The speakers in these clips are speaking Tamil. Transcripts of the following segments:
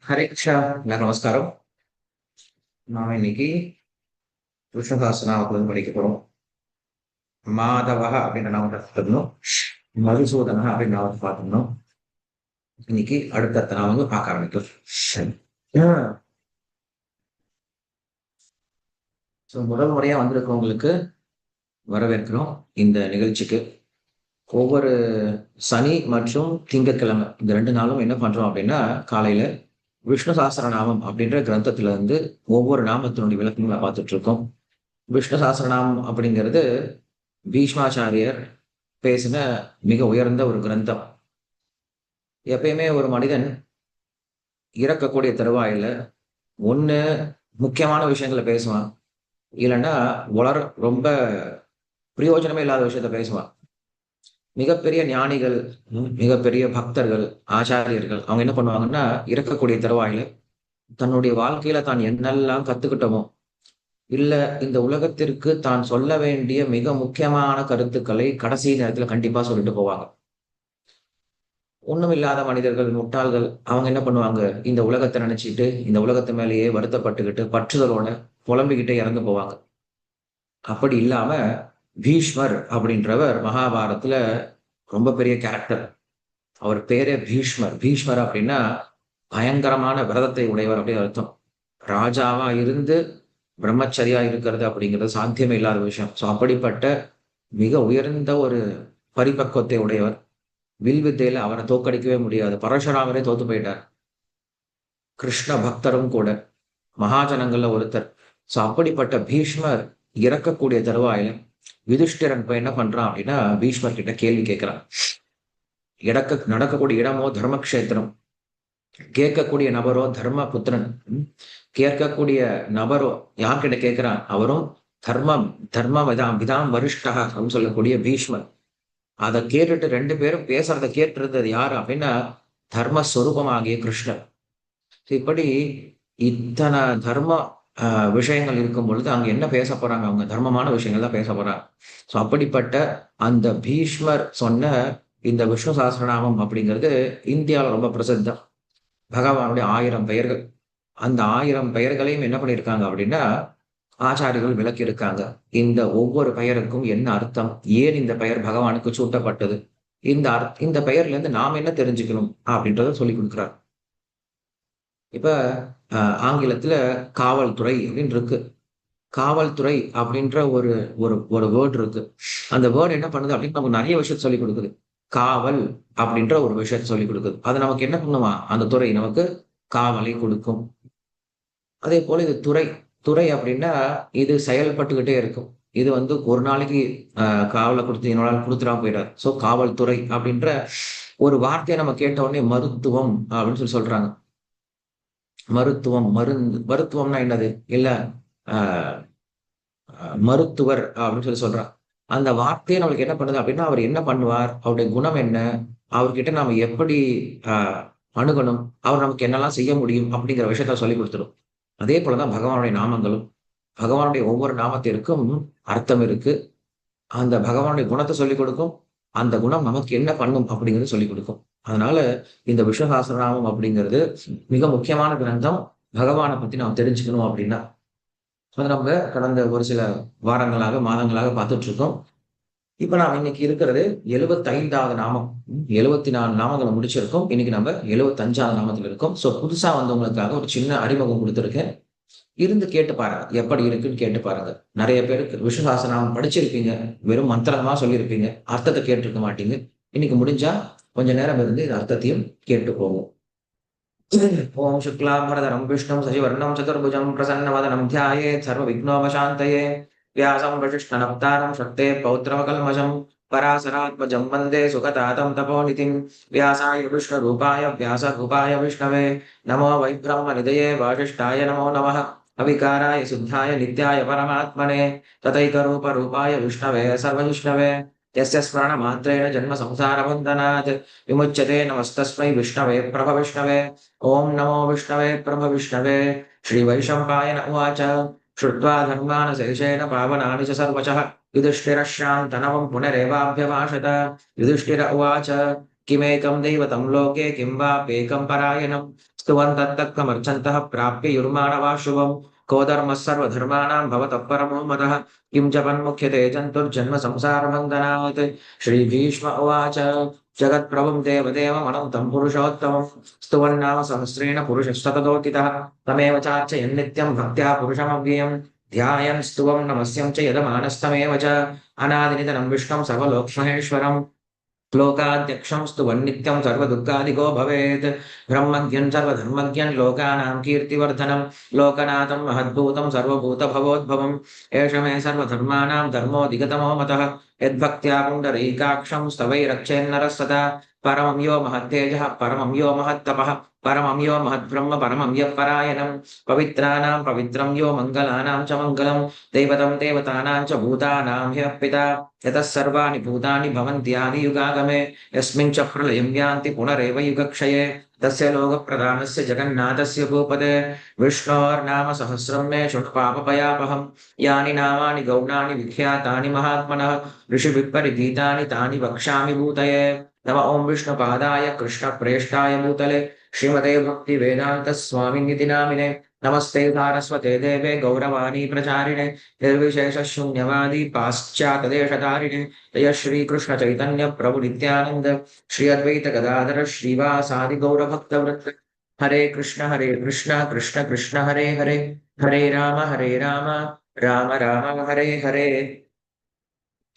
ஹரே கிருஷ்ணா. எல்லாரும் நமஸ்காரம். நாம இன்னைக்கு விஷ்ணு சஹஸ்ரநாமத்துல படிக்க போறோம். மாதவஹ அப்படின்ற நாமத்தை பார்த்துக்கணும். மதுசூதனஹ அப்படின்னு நாமத்தை பார்த்துக்கணும். இன்னைக்கு அடுத்தடுத்த நாமங்கள் பார்க்க ஆரம்பிக்கும். சரி. ஸோ முதல் முறையா வந்திருக்கவங்களுக்கு வரவேற்கிறோம் இந்த நிகழ்ச்சிக்கு. ஒவ்வொரு சனி மற்றும் திங்கட்கிழமை இந்த 2 நாளும் என்ன பண்றோம் அப்படின்னா, காலையில விஷ்ணு சஹஸ்ரநாமம் அப்படின்ற கிரந்தத்துல இருந்து ஒவ்வொரு நாமத்தினுடைய விளக்கங்களை பார்த்துட்டு இருக்கோம். விஷ்ணு சஹஸ்ரநாமம் அப்படிங்கிறது பீஷ்மாச்சாரியர் பேசின மிக உயர்ந்த ஒரு கிரந்தம். எப்பயுமே ஒரு மனிதன் இறக்கக்கூடிய தருவாயில ஒண்ணு முக்கியமான விஷயங்களை பேசுவான். இல்லைன்னா ரொம்ப பிரயோஜனமே இல்லாத விஷயத்த பேசுவான். மிகப்பெரிய ஞானிகள், மிகப்பெரிய பக்தர்கள், ஆச்சாரியர்கள் அவங்க என்ன பண்ணுவாங்கன்னா, இறக்கக்கூடிய தருவாயில தன்னுடைய வாழ்க்கையில தான் என்னெல்லாம் கத்துக்கிட்டோமோ, இல்ல இந்த உலகத்திற்கு தான் சொல்ல வேண்டிய மிக முக்கியமான கருத்துக்களை கடைசி நேரத்துல கண்டிப்பா சொல்லிட்டு போவாங்க. ஒண்ணுமில்லாத மனிதர்கள், முட்டாள்கள் அவங்க என்ன பண்ணுவாங்க, இந்த உலகத்த நினைச்சுட்டு, இந்த உலகத்து மேலேயே வருத்தப்பட்டுக்கிட்டு, பற்றுதலோட புலம்பிக்கிட்டே இறந்து போவாங்க. அப்படி இல்லாம, பீஷ்மர் அப்படின்றவர் மகாபாரதத்துல ரொம்ப பெரிய கேரக்டர். அவர் பேரே பீஷ்மர். பீஷ்மர் அப்படின்னா, பயங்கரமான விரதத்தை உடையவர் அப்படின்னு அர்த்தம். ராஜாவா இருந்து பிரம்மச்சரியா இருக்கிறது அப்படிங்கிறது சாத்தியமே இல்லாத விஷயம். ஸோ அப்படிப்பட்ட மிக உயர்ந்த ஒரு பரிபக்குவத்தை உடையவர். வில் வித்தையில அவரை தோற்கடிக்கவே முடியாது. பரசுராமரே தோத்து போயிட்டார். கிருஷ்ண பக்தரும் கூட. மகாஜனங்கள்ல ஒருத்தர். சோ அப்படிப்பட்ட பீஷ்மர் இறக்கக்கூடிய தருவாயில யுதிஷ்டிரன் போய் என்ன பண்றான் அப்படின்னா, பீஷ்மர் கிட்ட கேள்வி கேட்கிறான். நடக்கக்கூடிய இடமோ தர்மக்ஷேத்திரம். கேட்கக்கூடிய நபரோ தர்ம புத்திரன். கேட்கக்கூடிய நபரோ யார்கிட்ட கேட்கிறான்? அவரும் தர்மம் தர்ம விதாம் வரிஷ்டா அப்படின்னு சொல்லக்கூடிய பீஷ்மர். அதை கேட்டுட்டு 2 பேரும் பேசுறத கேட்டிருந்தது யாரு அப்படின்னா, தர்மஸ்வரூபமாகிய கிருஷ்ணர். இப்படி இத்தனை தர்ம விஷயங்கள் இருக்கும் பொழுது அங்க என்ன பேச போறாங்க? அவங்க தர்மமான விஷயங்கள் தான் பேச போறாங்க. ஸோ அப்படிப்பட்ட அந்த பீஷ்மர் சொன்ன இந்த விஷ்ணு சஹஸ்ரநாமம் அப்படிங்கிறது இந்தியாவில் ரொம்ப பிரசித்தம். பகவானுடைய 1000 பெயர்கள். அந்த 1000 பெயர்களையும் என்ன பண்ணியிருக்காங்க அப்படின்னா, ஆச்சாரிகள் விளக்கியிருக்காங்க. இந்த ஒவ்வொரு பெயருக்கும் என்ன அர்த்தம்? ஏன் இந்த பெயர் பகவானுக்கு சூட்டப்பட்டது? இந்த பெயர்ல இருந்து நாம என்ன தெரிஞ்சுக்கணும்? அப்படின்றத சொல்லிக் கொடுக்குறார். இப்ப ஆங்கிலத்துல காவல்துறை அப்படின்னு இருக்கு. காவல்துறை அப்படின்ற ஒரு ஒரு ஒரு வேர்ட் இருக்கு. அந்த வேர்ட் என்ன பண்ணுது அப்படின்னு நமக்கு நிறைய விஷயத்த சொல்லிக் கொடுக்குது. காவல் அப்படின்ற ஒரு விஷயத்த சொல்லிக் கொடுக்குது. அது நமக்கு என்ன பண்ணுமா? அந்த துறை நமக்கு காவலை கொடுக்கும். அதே போல இது துறை. துறை அப்படின்னா இது செயல்பட்டுக்கிட்டே இருக்கும். இது வந்து ஒரு நாளைக்கு காவலை கொடுத்து இன்னொரு நாள் கொடுத்துடாம போயிடாது. ஸோ காவல்துறை அப்படின்ற ஒரு வார்த்தையை நம்ம கேட்ட உடனே மருத்துவம் அப்படின்னு சொல்லி சொல்றாங்க. மருத்துவம், மருத்துவம்னா என்னது? இல்ல ஆஹ் மருத்துவர் அப்படின்னு சொல்லி சொல்றான். அந்த வார்த்தையை நம்மளுக்கு என்ன பண்ணுது அப்படின்னா, அவர் என்ன பண்ணுவார்? அவருடைய குணம் என்ன? அவர்கிட்ட நாம எப்படி ஆஹ் அணுகணும்? அவர் நமக்கு என்னெல்லாம் செய்ய முடியும்? அப்படிங்கிற விஷயத்த சொல்லிக் கொடுத்துரும். அதே போலதான் பகவானுடைய நாமங்களும். பகவானுடைய ஒவ்வொரு நாமத்திற்கும் அர்த்தம் இருக்கு. அந்த பகவானுடைய குணத்தை சொல்லிக் கொடுக்கும். அந்த குணம் நமக்கு என்ன பண்ணும் அப்படிங்கிறது சொல்லிக் கொடுக்கும். அதனால இந்த விஷ்ணு சஹஸ்ரநாமம் அப்படிங்கிறது மிக முக்கியமான கிரந்தம். பகவானை பத்தி நாம் தெரிஞ்சுக்கணும் அப்படின்னா. அது நம்ம கடந்த ஒரு சில வாரங்களாக, மாதங்களாக பார்த்துட்டு இருக்கோம். இப்ப நாம இன்னைக்கு இருக்கிறது 75வது நாமம். 74 நாமங்களை முடிச்சிருக்கோம். இன்னைக்கு நம்ம 75வது நாமத்துல இருக்கோம். சோ புதுசா வந்தவங்களுக்காக ஒரு சின்ன அறிமுகம் கொடுத்திருக்கேன். இருந்து கேட்டு பாருங்க. எப்படி இருக்குன்னு கேட்டு பாருங்க. நிறைய பேருக்கு விஷ்ணு சஹஸ்ரநாமம் படிச்சிருப்பீங்க. வெறும் மந்திரமா சொல்லியிருப்பீங்க. அர்த்தத்தை கேட்டிருக்க மாட்டீங்க. இன்னைக்கு முடிஞ்சா கொஞ்ச நேரம் இருந்து இந்த அர்த்தத்தையும் கேட்டு போவோம். ஓம் शुक्लांबरधरं विष्णुं शशिवर्णं चतुर्भुजं प्रसन्नवदनं ध्यायेत् सर्वविघ्नोपशान्तये व्यासं वसिष्ठनप्तारं शक्तेः पौत्रमकल्मषं पराशरात्मजं वन्दे सुखतातं तपोनिधिं व्यासाय विष्णुरूपाय व्यासरूपाय विष्णवे नमो वै ब्रह्मनिधये वासिष्ठाय नमो नमः अविकाराय शुद्धाय नित्याय परमात्मने तथैकरूपरूपाय विष्णवे सर्वविष्णवे यस्य स्मरणमात्रेण जन्मसंसारबन्धनात् विमुच्यते नमस्तस्मै विष्णवे प्रभविष्णवे ओम नमो विष्णवे प्रभविष्णवे श्रीवैशम्पायन उवाच श्रुत्वा धर्मान् शेषेण पावनानि च सर्वशः युधिष्ठिरश्शान्तनवं पुनरेवाभ्यभाषत युधिष्ठिर उवाच किमेकं दैवतं लोके किं वाप्येकं परायणं स्तुवन्तत्तत्कमर्चन्तः प्राप्य युर्माणवा शुभम् को धर्मः सर्वधर्माणां भवतः परमो मतः किं जपन्मुख्यते जन्तुर्जन्म संसारबन्धनात् श्रीभीष्म उवाच जगत्प्रभुं देवदेवमनन्तं पुरुषोत्तमं स्तुवन्नाम सहस्रेण पुरुषस्तततोदितः तमेव चार्चयन्नित्यं भक्त्या पुरुषमव्ययम् ध्यायन् स्तुवं नमस्यं च यदमानस्तमेव च अनादिनिधनं विष्णुं सर्वलोकमहेश्वरम् लोकाध्यक्षं स्तुवन्नित्यं सर्वदुःखादिको भवेत् ब्रह्मज्ञं सर्वधर्मज्ञं लोकानां कीर्तिवर्धनं लोकनाथं महद्भूतं सर्वभूतभवोद्भवम् एष मे सर्वधर्माणां धर्मोऽधिगतमो मतः यद्भक्त्या पुण्डरीकाक्षं स्तवैरक्षेन्नरः सदा परमं यो महत्तेजः परमं यो महत्तपः परमं यो महद्ब्रह्म परमं यः परायणं पवित्राणां पवित्रं यो मङ्गलानां च मङ्गलं दैवतं देवतानां च भूतानां ह्यः पिता यतः सर्वाणि भूतानि भवन्त्यादि युगागमे यस्मिन् च प्रलयं यान्ति पुनरेव युगक्षये तस्य लोकप्रधानस्य जगन्नाथस्य भूपते विष्णोर्नाम सहस्रं मे शृणु पापभयापहम् यानि नामानि गौणानि विख्यातानि महात्मनः ऋषिभिः परिगीतानि तानि वक्ष्यामि भूतये नम ओं विष्णुपादाय कृष्णप्रेष्ठाय भूतले श्रीमते भक्ति वेदांत स्वामिनिति नामिने नमस्ते सारस्वते देवे गौरवाणी प्रचारिणे निर्विशेष शून्यवादी पाश्चातदेशधारिणे जय श्री कृष्ण चैतन्य प्रभु नित्यानंद श्री अद्वैत गदाधर श्रीवासादि गौरभक्तवृत्त हरे कृष्ण कृष्ण कृष्ण हरे हरे हरे राम राम राम हरे हरे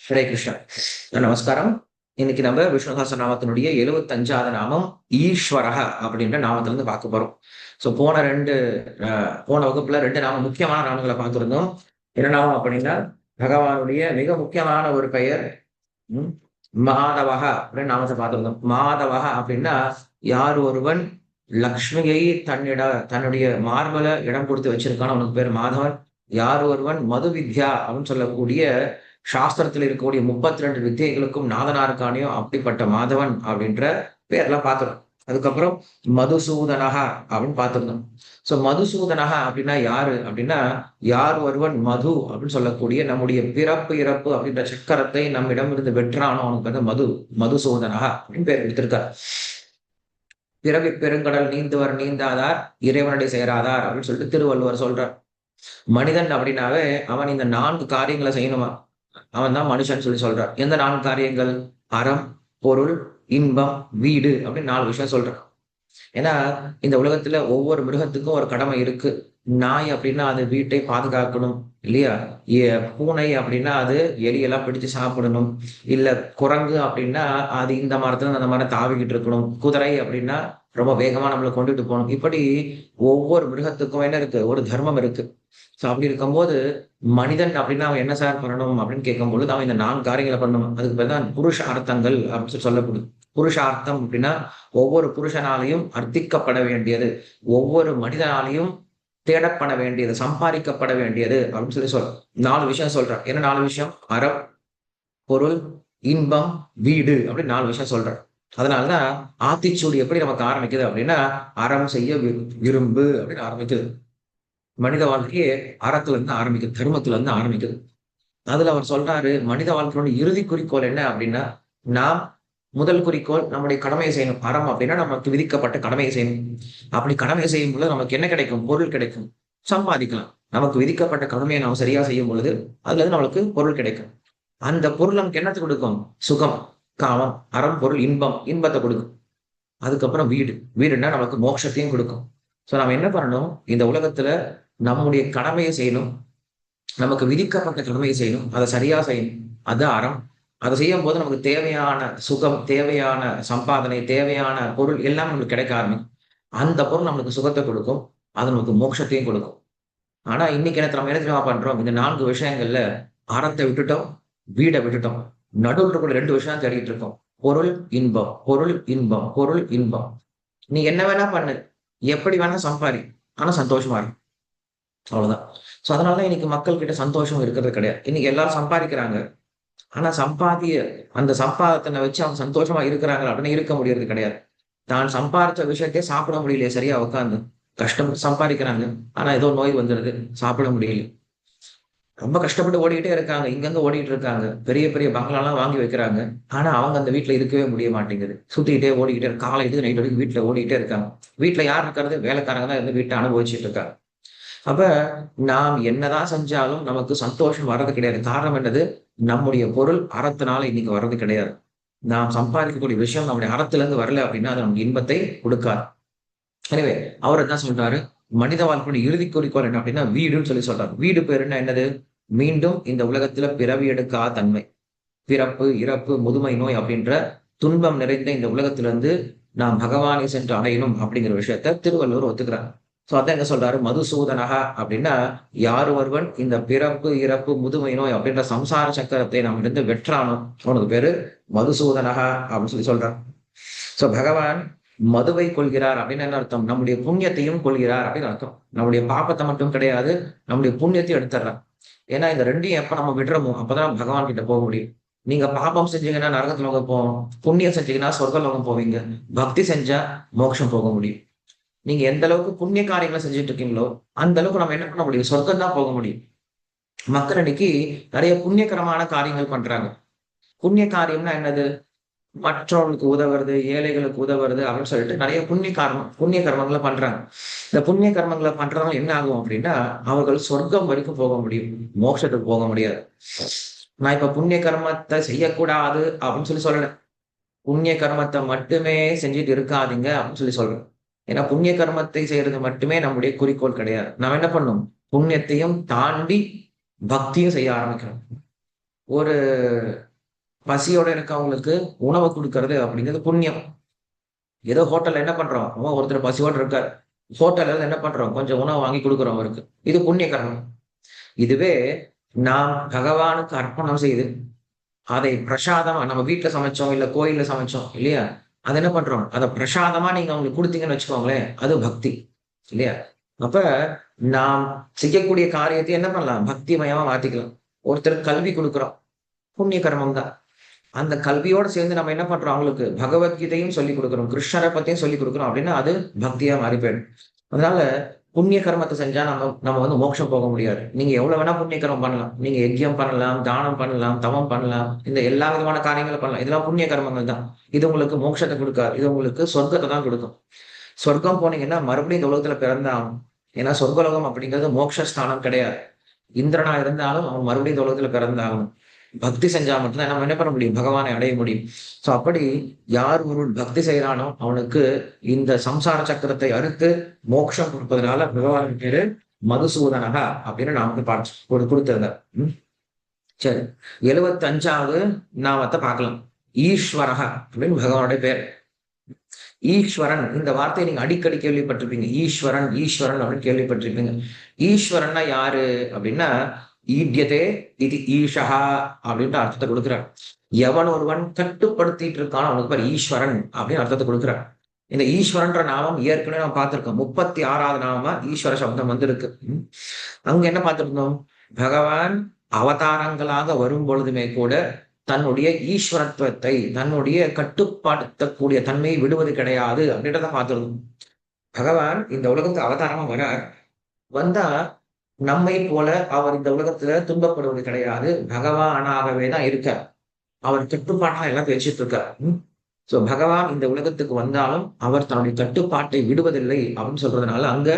हरे कृष्ण नमस्कारम இன்னைக்கு நம்ம விஷ்ணு சஹஸ்ரநாமத்தினுடைய 75வது நாமம் ஈஸ்வரஹ அப்படின்ற நாமத்துல இருந்து பார்க்க போறோம். ஸோ போன வகுப்புல 2 நாமம் முக்கியமான நாமங்களை பார்த்திருந்தோம். என்ன நாமம் அப்படின்னா பகவானுடைய மிக முக்கியமான ஒரு பெயர் மாதவஹ அப்படின்னு நாமத்தை பார்த்திருந்தோம். மாதவஹ அப்படின்னா யார் ஒருவன் லக்ஷ்மியை தன்னுடைய மார்பல இடம் கொடுத்து வச்சிருக்கானோ அவனுக்கு பேர் மாதவன். யார் ஒருவன் மது வித்யா அப்படின்னு சொல்லக்கூடிய சாஸ்திரத்தில் இருக்கக்கூடிய 32 வித்தியைகளுக்கும் நாதனா இருக்கானையோ அப்படிப்பட்ட மாதவன் அப்படின்ற பேர்லாம் பார்த்துடும். அதுக்கப்புறம் மதுசூதனகா அப்படின்னு பார்த்திருந்தோம். ஸோ மதுசூதனகா அப்படின்னா யாரு அப்படின்னா யார் ஒருவன் மது அப்படின்னு சொல்லக்கூடிய நம்முடைய பிறப்பு இறப்பு அப்படின்ற சக்கரத்தை நம்மிடம் இருந்து வெற்றானோ அவனுக்கு வந்து மதுசூதனகா அப்படின்னு பேர் எடுத்திருக்கார். பிறவி பெருங்கடல் நீந்துவர் நீந்தாதார் இறைவனடி சேராதார் அப்படின்னு சொல்லிட்டு திருவள்ளுவர் சொல்றார். மனிதன் அப்படின்னாவே அவன் இந்த 4 காரியங்களை செய்யணுமா, அவன் தான் மனுஷன் சொல்லி சொல்றான். எந்த 4 காரியங்கள்? அறம், பொருள், இன்பம், வீடு அப்படின்னு 4 விஷயம் சொல்றான். ஏன்னா இந்த உலகத்துல ஒவ்வொரு மிருகத்துக்கும் ஒரு கடமை இருக்கு. நாய் அப்படின்னா அது வீட்டை பாதுகாக்கணும் இல்லையா? பூனை அப்படின்னா அது எலியெல்லாம் பிடிச்சு சாப்பிடணும். இல்ல குரங்கு அப்படின்னா அது இந்த மரத்துல அந்த மரம் தாவிக்கிட்டு இருக்கணும். குதிரை அப்படின்னா ரொம்ப வேகமா நம்மளை கொண்டுட்டு போகணும். இப்படி ஒவ்வொரு மிருகத்துக்கும் என்ன இருக்கு? ஒரு தர்மம் இருக்கு. ஸோ அப்படி இருக்கும்போது மனிதன் அப்படின்னா அவன் என்ன சார் பண்ணணும் அப்படின்னு கேட்கும்பொழுது அவன் இந்த 4 காரியங்களை பண்ணணும். அதுக்கு பேர் தான் புருஷார்த்தங்கள் அப்படின்னு சொல்லப்படுது. புருஷார்த்தம் அப்படின்னா ஒவ்வொரு புருஷனாலையும் அர்த்திக்கப்பட வேண்டியது, ஒவ்வொரு மனிதனாலையும் தேடப்பட வேண்டியது, சம்பாதிக்கப்பட வேண்டியது அப்படின்னு சொல்லி 4 விஷயம் சொல்றான். என்ன 4 விஷயம்? அறம், பொருள், இன்பம், வீடு அப்படின்னு 4 விஷயம் சொல்றான். அதனாலதான் ஆத்திச்சூடி எப்படி நமக்கு ஆரம்பிக்குது அப்படின்னா அறம் செய்ய விரும்பு அப்படின்னு ஆரம்பிக்குது. மனித வாழ்க்கையே அறத்துல இருந்து ஆரம்பிக்குது, தர்மத்துல இருந்து ஆரம்பிக்குது. அதுல அவர் சொல்றாரு மனித வாழ்க்கையோட இறுதி குறிக்கோள் என்ன அப்படின்னா நாம் முதல் குறிக்கோள் நம்முடைய கடமையை செய்யணும். அறம் அப்படின்னா நமக்கு விதிக்கப்பட்ட கடமையை செய்யணும். அப்படி கடமையை செய்யும் பொழுது நமக்கு என்ன கிடைக்கும்? பொருள் கிடைக்கும், சம்பாதிக்கலாம். நமக்கு விதிக்கப்பட்ட கடமையை நாம் சரியா செய்யும் பொழுது அதுல இருந்து நம்மளுக்கு பொருள் கிடைக்கும். அந்த பொருள் நமக்கு என்னத்தை கொடுக்கும்? சுகம், காமம், அறம், பொருள், இன்பம், இன்பத்தை கொடுக்கும். அதுக்கப்புறம் வீடுன்னா நமக்கு மோட்சத்தையும் கொடுக்கும். ஸோ நம்ம என்ன பண்ணணும்? இந்த உலகத்துல நம்முடைய கடமையை செய்யணும், நமக்கு விதிக்கப்பட்ட கடமையை செய்யணும், அதை சரியா செய்யணும். அது அறம். அதை செய்யும் போது நமக்கு தேவையான சுகம், தேவையான சம்பாதனை, தேவையான பொருள் எல்லாம் நமக்கு கிடைக்க ஆரம்பிக்கும். அந்த பொருள் நம்மளுக்கு சுகத்தை கொடுக்கும், அது நமக்கு மோட்சத்தையும் கொடுக்கும். ஆனா இன்னைக்கு நம்ம என்ன தெரியுமா பண்றோம்? இந்த 4 விஷயங்கள்ல அறத்தை விட்டுட்டோம், வீடை விட்டுட்டோம். நடுவில் கூட 2 விஷயம் தேடிட்டு இருக்கோம். பொருள், இன்பம், பொருள், இன்பம், பொருள், இன்பம். நீ என்ன வேணா பண்ணு, எப்படி வேணா சம்பாதி, ஆனா சந்தோஷமா இருக்கும். அவ்வளவுதான். சோ அதனால இன்னைக்கு மக்கள் கிட்ட சந்தோஷம் இருக்கிறது கிடையாது. இன்னைக்கு எல்லாரும் சம்பாதிக்கிறாங்க, ஆனா அந்த சம்பாதத்தை வச்சு அவங்க சந்தோஷமா இருக்கிறாங்க அப்படின்னு இருக்க முடியறது கிடையாது. தான் சம்பாதிச்ச விஷயத்தையே சாப்பிட முடியலையே சரியா உட்காந்து, கஷ்டப்பட்டு சம்பாதிக்கிறாங்க, ஆனா ஏதோ நோய் வந்துடுது, சாப்பிட முடியல. ரொம்ப கஷ்டப்பட்டு ஓடிக்கிட்டே இருக்காங்க. இங்கங்க ஓடிட்டு இருக்காங்க. பெரிய பெரிய பங்களாலாம் வாங்கி வைக்கிறாங்க. ஆனா அவங்க அந்த வீட்ல இருக்கவே முடிய மாட்டேங்குது. சுத்திக்கிட்டே ஓடிக்கிட்டே காலையில நைட் வரைக்கும் வீட்ல ஓடிக்கிட்டே இருக்காங்க. வீட்ல யார் இருக்கிறது? வேலைக்காரங்க தான் இருந்து வீட்ட அனுபவிச்சுட்டு இருக்காங்க. அப்ப நாம் என்னதான் செஞ்சாலும் நமக்கு சந்தோஷம் வர்றது கிடையாது. காரணம் என்னது? நம்முடைய பொருள் அறத்தினால இன்னைக்கு வர்றது கிடையாது. நாம் சம்பாதிக்கக்கூடிய விஷயம் நம்முடைய அறத்திலிருந்து வரல அப்படின்னா, அது நமக்கு இன்பத்தை குடுக்காது. எனவே அவர் என்ன சொல்றாரு? மனித வாழ்க்கையுடைய இறுதி குறிக்கோள் என்ன அப்படின்னா, வீடுன்னு சொல்றாரு. வீடு பேரு என்னது? மீண்டும் இந்த உலகத்துல பிறவி எடுக்கா தன்மை. பிறப்பு, இறப்பு, முதுமை நோய் அப்படின்ற துன்பம் நிறைந்த இந்த உலகத்திலிருந்து நாம் பகவானை சென்று அடையணும் அப்படிங்கிற விஷயத்த திருவள்ளுவர் ஒத்துக்கிறார். அதான் என்ன சொல்றாரு? மதுசூதனகா அப்படின்னா, யார் ஒருவன் இந்த பிறப்பு, இறப்பு, முதுமை நோய் அப்படின்ற சம்சார சக்கரத்தை நம்மிடந்து வெற்றானோ அவனுக்கு பேரு மதுசூதனகா அப்படின்னு சொல்றார். பகவான் மதுவை கொள்கிறார் அப்படின்னு என்ன அர்த்தம்? நம்முடைய புண்ணியத்தையும் கொள்கிறார் அப்படின்னு அர்த்தம். நம்முடைய பாப்பத்தை மட்டும் கிடையாது, நம்முடைய புண்ணியத்தையும் எடுத்துடுறார். ஏன்னா இந்த ரெண்டையும் எப்ப நம்ம விடுறோமோ அப்பதான் பகவான் கிட்ட போக முடியும். நீங்க பாபம் செஞ்சீங்கன்னா நரகத்துல போவோம், புண்ணியம் செஞ்சீங்கன்னா சொர்க்கலோகம் போவீங்க, பக்தி செஞ்சா மோட்சம் போக முடியும். நீங்க எந்த அளவுக்கு புண்ணிய காரியங்களை செஞ்சுட்டு இருக்கீங்களோ அந்த அளவுக்கு நம்ம என்ன பண்ண முடியும்? சொர்க்கம் தான் போக முடியும். மக்கள் இன்னைக்கு நிறைய புண்ணியகரமான காரியங்கள் பண்றாங்க. புண்ணிய காரியம்னா என்னது? மற்றவர்களுக்கு உதவுறது, ஏழைகளுக்கு உதவுறது அப்படின்னு சொல்லிட்டு நிறைய புண்ணிய கர்மங்களை பண்றாங்க. இந்த புண்ணிய கர்மங்களை பண்றவங்க என்ன ஆகும் அப்படின்னா, அவர்கள் சொர்க்கம் வரைக்கும் போக முடியும், மோட்சத்துக்கு போக முடியாது. நான் இப்ப புண்ணிய கர்மத்தை செய்யக்கூடாது அப்படின்னு சொல்லல. புண்ணிய கர்மத்தை மட்டுமே செஞ்சுட்டு இருக்காதீங்க அப்படின்னு சொல்றேன். ஏன்னா புண்ணிய கர்மத்தை செய்யறது மட்டுமே நம்முடைய குறிக்கோள் கிடையாது. நாம் என்ன பண்ணணும்? புண்ணியத்தையும் தாண்டி பக்தியும் செய்ய ஆரம்பிக்கணும். ஒரு பசியோட இருக்கவங்களுக்கு உணவு கொடுக்கறது அப்படிங்கிறது புண்ணியம். ஏதோ ஹோட்டல்ல என்ன பண்றோம்? ஒருத்தர் பசியோட இருக்காரு, ஹோட்டல்ல என்ன பண்றோம்? கொஞ்சம் உணவு வாங்கி கொடுக்குறோம் அவருக்கு. இது புண்ணிய கர்மம். இதுவே நாம் பகவானுக்கு அர்ப்பணம் செய்து அதை பிரசாதமா நம்ம வீட்டுல சமைச்சோம், இல்ல கோயில்ல சமைச்சோம் இல்லையா? அதை என்ன பண்றோம்? அதை பிரசாதமா நீங்க அவங்களுக்கு கொடுத்தீங்கன்னு வச்சுக்கோங்களேன், அது பக்தி இல்லையா? அப்ப நாம் செய்யக்கூடிய காரியத்தை என்ன பண்ணலாம்? பக்திமயமா மாத்திக்கலாம். ஒருத்தருக்கு கல்வி கொடுக்குறோம், புண்ணிய கர்மம் தான். அந்த கல்வியோட சேர்ந்து நம்ம என்ன பண்றோம்? அவங்களுக்கு பகவத்கீதையும் சொல்லிக் கொடுக்குறோம், கிருஷ்ணரை பத்தியும் சொல்லிக் கொடுக்குறோம் அப்படின்னா அது பக்தியா மாறி போயிடும். அதனால புண்ணிய கர்மத்தை செஞ்சா நம்ம மோட்சம் போக முடியாது. நீங்க எவ்வளவு வேணா புண்ணிய கர்மம் பண்ணலாம். நீங்க யஜ்யம் பண்ணலாம், தானம் பண்ணலாம், தவம் பண்ணலாம், இந்த எல்லா விதமான காரியங்களும் பண்ணலாம். இதெல்லாம் புண்ணிய கர்மங்கள் தான். இது உங்களுக்கு மோட்சத்தை கொடுக்காது, இது உங்களுக்கு சொர்க்கத்தை தான் கொடுக்கும். சொர்க்கம் போனீங்கன்னா மறுபடியும் இந்த உலகத்துல பிறந்தாகும். ஏன்னா சொர்க்கலோகம் அப்படிங்கிறது மோட்சஸ்தானம் கிடையாது. இந்திரனா இருந்தாலும் அவன் மறுபடியும் இந்த உலகத்துல பிறந்தாகணும். பக்தி செஞ்சா மட்டும்தான் நம்ம என்ன பண்ண முடியும்? பகவானை அடைய முடியும். அப்படி யார் ஒரு பக்தி செய்யறானோ அவனுக்கு இந்த சம்சார சக்கரத்தை அறுத்து மோட்சம் கொடுப்பதனால பகவான் பேரு மதுசூதனகா அப்படின்னு நான் பார்த்து கொடுத்திருந்தேன். சரி, 75வது நாமத்தை பார்க்கலாம். ஈஸ்வரகா அப்படின்னு பகவானுடைய பேர். ஈஸ்வரன் இந்த வார்த்தையை நீங்க அடிக்கடி கேள்விப்பட்டிருப்பீங்க. ஈஸ்வரன் ஈஸ்வரன் அப்படின்னு கேள்விப்பட்டிருப்பீங்க. ஈஸ்வரன்னா யாரு அப்படின்னா, ஈட்யதே இது ஈஷா அப்படின்ற அர்த்தத்தை கொடுக்குறார். எவன் ஒருவன் கட்டுப்படுத்திட்டு இருக்கானோ அவனுக்கு பேர் ஈஸ்வரன் அப்படின்னு அர்த்தத்தை கொடுக்குறார். இந்த ஈஸ்வரன்ற நாமம் ஏற்கனவே நம்ம பார்த்திருக்கோம். 36வது நாமமா ஈஸ்வர சப்தம் வந்திருக்கு. அங்க என்ன பார்த்திருந்தோம்? பகவான் அவதாரங்களாக வரும் பொழுதுமே கூட தன்னுடைய ஈஸ்வரத்துவத்தை, தன்னுடைய கட்டுப்படுத்தக்கூடிய தன்மையை விடுவது கிடையாது அப்படின்றத பார்த்திருந்தோம். பகவான் இந்த உலகத்துக்கு அவதாரமா வந்தா நம்மை போல அவர் இந்த உலகத்துல துன்பப்படுவது கிடையாது. பகவானாகவே தான் இருக்கார். அவர் கட்டுப்பாட்டா எல்லாம் பேசிட்டு இருக்கார். பகவான் இந்த உலகத்துக்கு வந்தாலும் அவர் தன்னுடைய கட்டுப்பாட்டை விடுவதில்லை அப்படின்னு சொல்றதுனால அங்க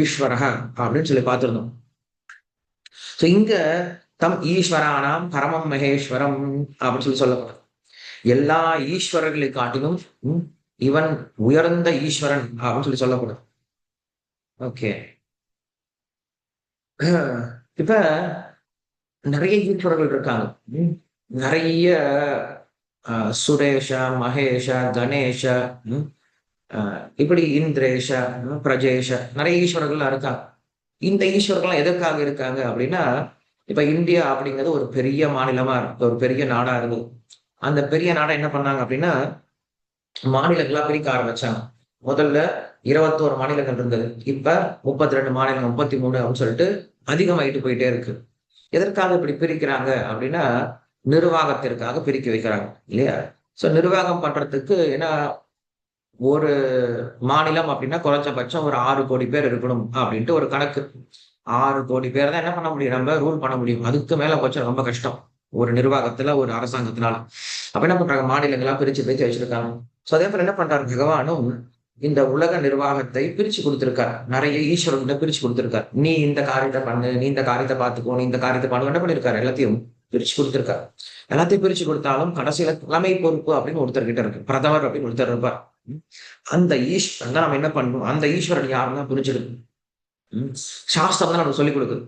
ஈஸ்வரக அப்படின்னு சொல்லி பார்த்திருந்தோம். இங்க தம் ஈஸ்வரானாம் பரமம் மகேஸ்வரம் அப்படின்னு சொல்லப்படும். எல்லா ஈஸ்வரர்களை காட்டிலும் இவன் உயர்ந்த ஈஸ்வரன் அப்படின்னு சொல்லப்படும். ஓகே, இப்ப நிறைய ஈஸ்வரர்கள் இருக்காங்க. நிறைய சுரேஷ, மகேஷ, கணேஷ, இப்படி இந்திரேஷ, பிரஜேஷ, நிறைய ஈஸ்வரர்கள் இருக்காங்க. இந்த ஈஸ்வரர்கள் எதற்காக இருக்காங்க அப்படின்னா, இப்ப இந்தியா அப்படிங்கிறது ஒரு பெரிய மாநிலமா இருக்கு, ஒரு பெரிய நாடா இருக்கு. அந்த பெரிய நாடை என்ன பண்ணாங்க அப்படின்னா, மாநிலங்களா பிரிக்க ஆரம்பிச்சாங்க. முதல்ல 21 மாநிலங்கள் இருந்தது. இப்ப 32 மாநிலம், 33 அப்படின்னு சொல்லிட்டு அதிகமாயிட்டு போயிட்டே இருக்கு. எதற்காக இப்படி பிரிக்கிறாங்க அப்படின்னா, நிர்வாகத்திற்காக பிரிக்க வைக்கிறாங்க இல்லையா? நிர்வாகம் பண்றதுக்கு ஏன்னா ஒரு மாநிலம் அப்படின்னா குறைஞ்சபட்சம் ஒரு 6 கோடி பேர் இருக்கணும் அப்படின்ட்டு ஒரு கணக்கு. 6 கோடி பேர் தான் என்ன பண்ண முடியும், நம்ம ரூல் பண்ண முடியும். அதுக்கு மேல போச்சு ரொம்ப கஷ்டம். ஒரு நிர்வாகத்துல, ஒரு அரசாங்கத்தினால. அப்ப என்ன பண்றாங்க, மாநிலங்களா பிரிச்சு பிரிச்சு வச்சிருக்காங்க. சோ அதே போல என்ன பண்றாரு பகவானும், இந்த உலக நிர்வாகத்தை பிரிச்சு கொடுத்திருக்கார். நிறைய ஈஸ்வரன்கிட்ட பிரிச்சு கொடுத்திருக்கார். நீ இந்த காரியத்தை பண்ணு, நீ இந்த காரியத்தை பார்த்துக்கோ, நீ இந்த காரியத்தை பண்ணு, என்ன பண்ணிருக்காரு, எல்லாத்தையும் பிரிச்சு கொடுத்திருக்காரு. எல்லாத்தையும் பிரிச்சு கொடுத்தாலும் கடைசியில தலைமை பொறுப்பு அப்படின்னு ஒருத்தர் கிட்ட இருக்கு, பிரதமர் அப்படின்னு ஒருத்தர் இருப்பார். அந்த ஈஸ்வரன் தான் நம்ம என்ன பண்ணணும், அந்த ஈஸ்வரன் யாருன்னா புரிஞ்சுக்கணும். சாஸ்திரம் தான் நமக்கு சொல்லிக் கொடுக்குது.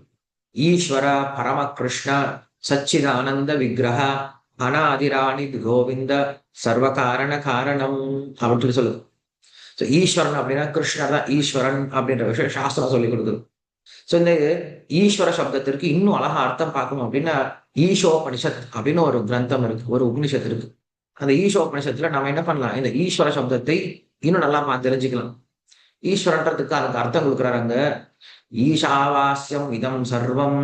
ஈஸ்வர பரம கிருஷ்ண சச்சிதானந்த விக்கிரக அனாதிராணி கோவிந்த சர்வ காரண காரணம் அப்படின்னு சொல்லி சொல்லுது. ஈஸ்வரன் அப்படின்னா கிருஷ்ணர் தான் ஈஸ்வரன் அப்படின்ற விஷயம் சாஸ்திரம் சொல்லிக் கொடுக்குது. சோ இந்த ஈஸ்வர சப்தத்திற்கு இன்னும் அழகா அர்த்தம் பார்க்கணும் அப்படின்னா, ஈஷோபனிஷத் அப்படின்னு ஒரு கிரந்தம் இருக்கு, ஒரு உபனிஷத் இருக்கு. அந்த ஈஷோபனிஷத்துல நம்ம என்ன பண்ணலாம், இந்த ஈஸ்வர சப்தத்தை இன்னும் நல்லா தெரிஞ்சுக்கலாம். ஈஸ்வரன்றதுக்கு அதுக்கு அர்த்தம் கொடுக்குறாங்க. ஈஷாவாஸ்யம் இதம் சர்வம்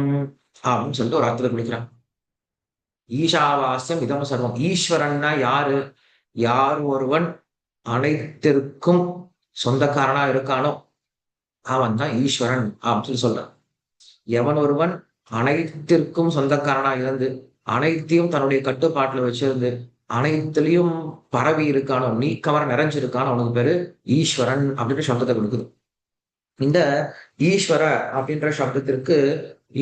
அப்படின்னு சொல்லிட்டு ஒரு அர்த்தத்தை கொடுக்குறாங்க. ஈஷாவாஸ்யம் இதம் சர்வம். ஈஸ்வரன்னா யாரு, யார் ஒருவன் அனைத்திற்கும் சொந்தக்காரனா இருக்கானோ அவன் தான் ஈஸ்வரன் அப்படின்னு சொல்றான். எவன் ஒருவன் அனைத்திற்கும் சொந்தக்காரனா இருந்து அனைத்தையும் தன்னுடைய கட்டுப்பாட்டுல வச்சிருந்து அனைத்திலையும் பரவி இருக்கானோ, நீக்கவர நிறைஞ்சிருக்கானோ அவனுக்கு பேரு ஈஸ்வரன் அப்படின்னு சப்தத்தை கொடுக்குது. இந்த ஈஸ்வர அப்படின்ற சப்தத்திற்கு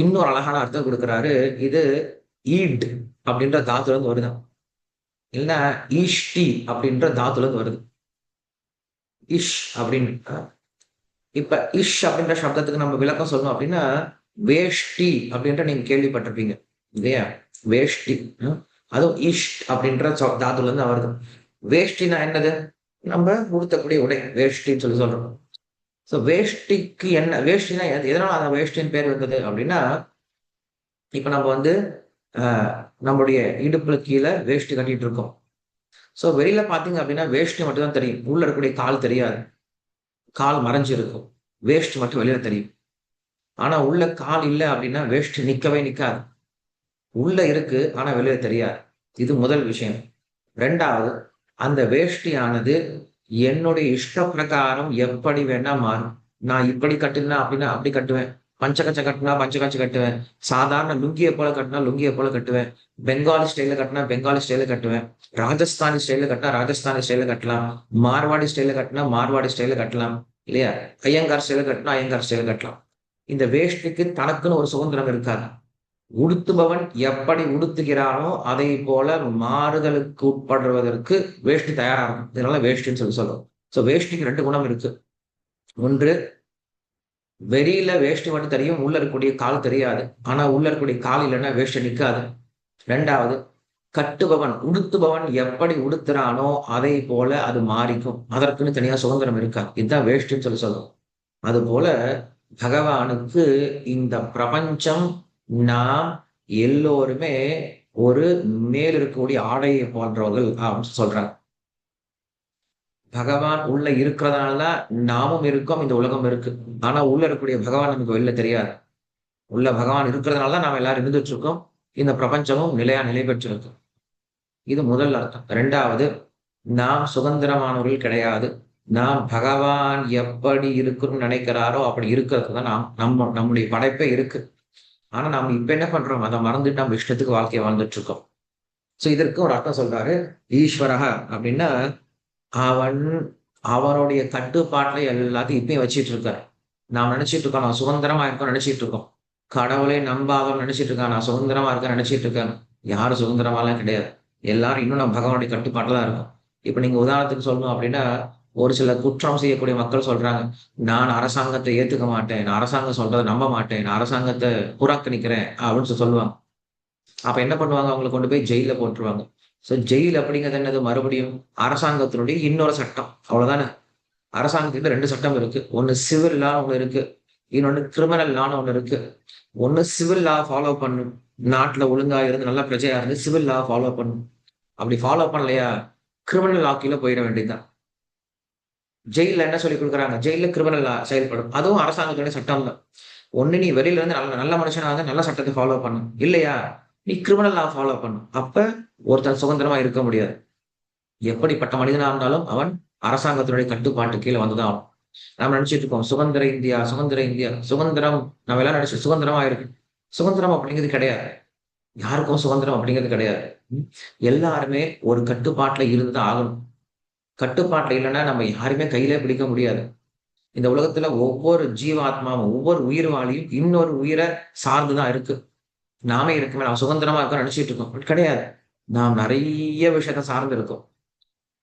இன்னொரு அழகான அர்த்தம் கொடுக்கிறாரு. இது ஈட் அப்படின்ற தாத்துல இருந்து வருதான், இல்லைன்னா ஈஷ்டி அப்படின்ற தாத்துல இருந்து வருது. இஷ் அப்படின்னு இப்ப இஷ் அப்படின்ற சப்தத்துக்கு நம்ம விளக்கம் சொல்லணும் அப்படின்னா, வேஷ்டி அப்படின்ற நீங்க கேள்விப்பட்டிருப்பீங்க இல்லையா, வேஷ்டி. அதுவும் இஷ் அப்படின்ற தாத்துல இருந்து வருது. வேஷ்டினா என்னது, நம்ம உடுத்தக்கூடிய உடை வேஷ்டின்னு சொல்லி சொல்றோம். சோ வேஷ்டிக்கு என்ன, வேஷ்டினா எதனால அந்த வேஷ்டின்னு பேர் வந்தது அப்படின்னா, இப்ப நம்ம நம்முடைய இடுப்புல கீழே வேஷ்டி கட்டிட்டு இருக்கோம். சோ வெளியில பாத்தீங்க அப்படின்னா வேஷ்டி மட்டும் தான் தெரியும், உள்ள இருக்கக்கூடிய கால் தெரியாது, கால் மறைஞ்சிருக்கும், வேஷ்டி மட்டும் வெளியில தெரியும். ஆனா உள்ள கால் இல்லை அப்படின்னா வேஷ்டி நிக்கவே நிக்காது, உள்ள இருக்கு ஆனா வெளியில தெரியாது. இது முதல் விஷயம். ரெண்டாவது, அந்த வேஷ்டியானது என்னுடைய இஷ்ட பிரகாரம் எப்படி வேணா மாறும். நான் இப்படி கட்டுனா அப்படின்னா அப்படி கட்டுவேன், பஞ்சகச்ச கட்டினா பஞ்சகச்ச கட்டுவேன், சாதாரண லுங்கியை போல கட்டினா லுங்கியை போல கட்டுவேன், பெங்காலி ஸ்டைல கட்டினா பெங்காலி ஸ்டைல கட்டுவேன், ராஜஸ்தானி ஸ்டைல கட்டினா ராஜஸ்தானி ஸ்டைல கட்டலாம், மார்வாடி ஸ்டைல கட்டினா மார்வாடி ஸ்டைல கட்டலாம் இல்லையா, ஐயங்கார் ஸ்டைல கட்டினா ஐயங்கார் ஸ்டைல கட்டலாம். இந்த வேஷ்டிக்கு தனக்குன்னு ஒரு சுதந்திரம் இருக்காது. உடுத்துபவன் எப்படி உடுத்துகிறானோ அதை போல மாறுதலுக்கு உட்படுவதற்கு வேஷ்டி தயாரா இருக்கும். இதனால வேஷ்டின்னு சொல்லி சொல்றோம். சோ வேஷ்டிக்கு 2 குணம் இருக்கு. ஒன்று, வெளியில வேஷ்டி மட்டும் தெரியும், உள்ள இருக்கக்கூடிய கால் தெரியாது. ஆனா உள்ள இருக்கக்கூடிய கால் இல்லைன்னா வேஷ்டி நிற்காது. 2வது, கட்டுபவன் உடுத்துபவன் எப்படி உடுத்துறானோ அதை போல அது மாறிக்கும், அதற்குன்னு தனியா சுதந்திரம் இருக்காது. இதுதான் வேஷ்டின்னு சொல்லி சொல்றோம். அது போல பகவானுக்கு இந்த பிரபஞ்சம், நாம் எல்லோருமே ஒரு மேல் இருக்கக்கூடிய ஆடையை போன்றவர்கள் அப்படின்னு சொல்றாங்க. பகவான் உள்ள இருக்கிறதுனாலதான் நாமும் இருக்கோம், இந்த உலகம் இருக்கு. ஆனா உள்ள இருக்கக்கூடிய பகவான் நமக்கு வெளில தெரியாது. உள்ள பகவான் இருக்கிறதுனாலதான் நாம எல்லாரும் இருந்துட்டு இருக்கோம், இந்த பிரபஞ்சமும் நிலை பெற்றிருக்கு. இது முதல் அர்த்தம். 2வது, நாம் சுதந்திரமானவர்கள் கிடையாது. நாம் பகவான் எப்படி இருக்கணும்னு நினைக்கிறாரோ அப்படி இருக்கிறதுக்கு தான் நம்முடைய படைப்பே இருக்கு. ஆனா நம்ம இப்ப என்ன பண்றோம், அதை மறந்துட்டு நம்ம இஷ்டத்துக்கு வாழ்க்கையை வாழ்ந்துட்டு இருக்கோம். சோ இதற்கு ஒரு அர்த்தம் சொல்றாரு. ஈஸ்வரக அப்படின்னா அவனுடைய கட்டுப்பாட்டுல எல்லாத்தையும் இப்பயும் வச்சிட்டு இருக்காரு. நாம் நினைச்சிட்டு இருக்கோம் நான் சுதந்திரமா இருக்கோம் நினைச்சிட்டு இருக்கோம். கடவுளை நம்பாத நினைச்சிட்டு இருக்கான் நான் சுதந்திரமா இருக்கேன் நினைச்சிட்டு இருக்கேன். யாரும் சுதந்திரமாலாம் கிடையாது. எல்லாரும் இன்னும் நம்ம பகவானுடைய கட்டுப்பாட்டுல தான் இருக்கும். இப்ப நீங்க உதாரணத்துக்கு சொல்லணும் அப்படின்னா, ஒரு சில குற்றம் செய்யக்கூடிய மக்கள் சொல்றாங்க, நான் அரசாங்கத்தை ஏத்துக்க மாட்டேன், நான் அரசாங்கம் சொல்றதை நம்ப மாட்டேன், நான் அரசாங்கத்தை புறக்கணிக்கிறேன் அப்படின்னு சொல்லுவாங்க. அப்ப என்ன பண்ணுவாங்க, அவங்களை கொண்டு போய் ஜெயில போட்டுருவாங்க. சோ ஜெயில் அப்படிங்கிறது என்னது, மறுபடியும் அரசாங்கத்தினுடைய இன்னொரு சட்டம், அவ்வளவுதானே. அரசாங்கத்துல 2 சட்டம் இருக்கு. ஒண்ணு சிவில் லா ஒண்ணு இருக்கு, இன்னொன்னு கிரிமினல் லான்னு ஒண்ணு இருக்கு. ஒண்ணு சிவில் லா ஃபாலோ பண்ணும், நாட்டுல ஒழுங்கா இருந்து நல்ல பிரஜையா இருந்து சிவில் லா ஃபாலோ பண்ணும். அப்படி ஃபாலோ பண்ணலையா கிரிமினல் லாக்கில போயிட வேண்டியதுதான். ஜெயில என்ன சொல்லி கொடுக்குறாங்க, ஜெயில கிரிமினல் லா செயல்படும், அதுவும் அரசாங்கத்துடைய சட்டம் தான். ஒண்ணு நீ வெளியில இருந்து நல்ல நல்ல மனுஷனா வந்து நல்ல சட்டத்தை ஃபாலோ பண்ணும், இல்லையா நீ கிரிமினல் லா ஃபாலோ பண்ணும். அப்ப ஒருத்தன் சுதந்திரமா இருக்க முடியாது. எப்படிப்பட்ட மனிதனா இருந்தாலும் அவன் அரசாங்கத்தினுடைய கட்டுப்பாட்டு கீழே வந்துதான் ஆகும். நாம நினைச்சிட்டு இருக்கோம் சுதந்திர இந்தியா, சுதந்திர இந்தியா, சுதந்திரம். நம்ம எல்லாம் நினைச்சு சுதந்திரமா இருக்கு. சுதந்திரம் அப்படிங்கிறது கிடையாது. யாருக்கும் சுதந்திரம் அப்படிங்கிறது கிடையாது. ம். எல்லாருமே ஒரு கட்டுப்பாட்டுல இருந்துதான் ஆகணும். கட்டுப்பாட்டுல இல்லைன்னா நம்ம யாருமே கையிலே பிடிக்க முடியாது. இந்த உலகத்துல ஒவ்வொரு ஜீவாத்மாவும், ஒவ்வொரு உயிர்வாளியும் இன்னொரு உயிரை சார்ந்துதான் இருக்கு. நாமே இருக்குமே, நம்ம சுதந்திரமா இருக்கோம்னு நினைச்சிட்டு இருக்கோம். அப்படி கிடையாது. நாம் நிறைய விஷயத்த சார்ந்து இருக்கோம்.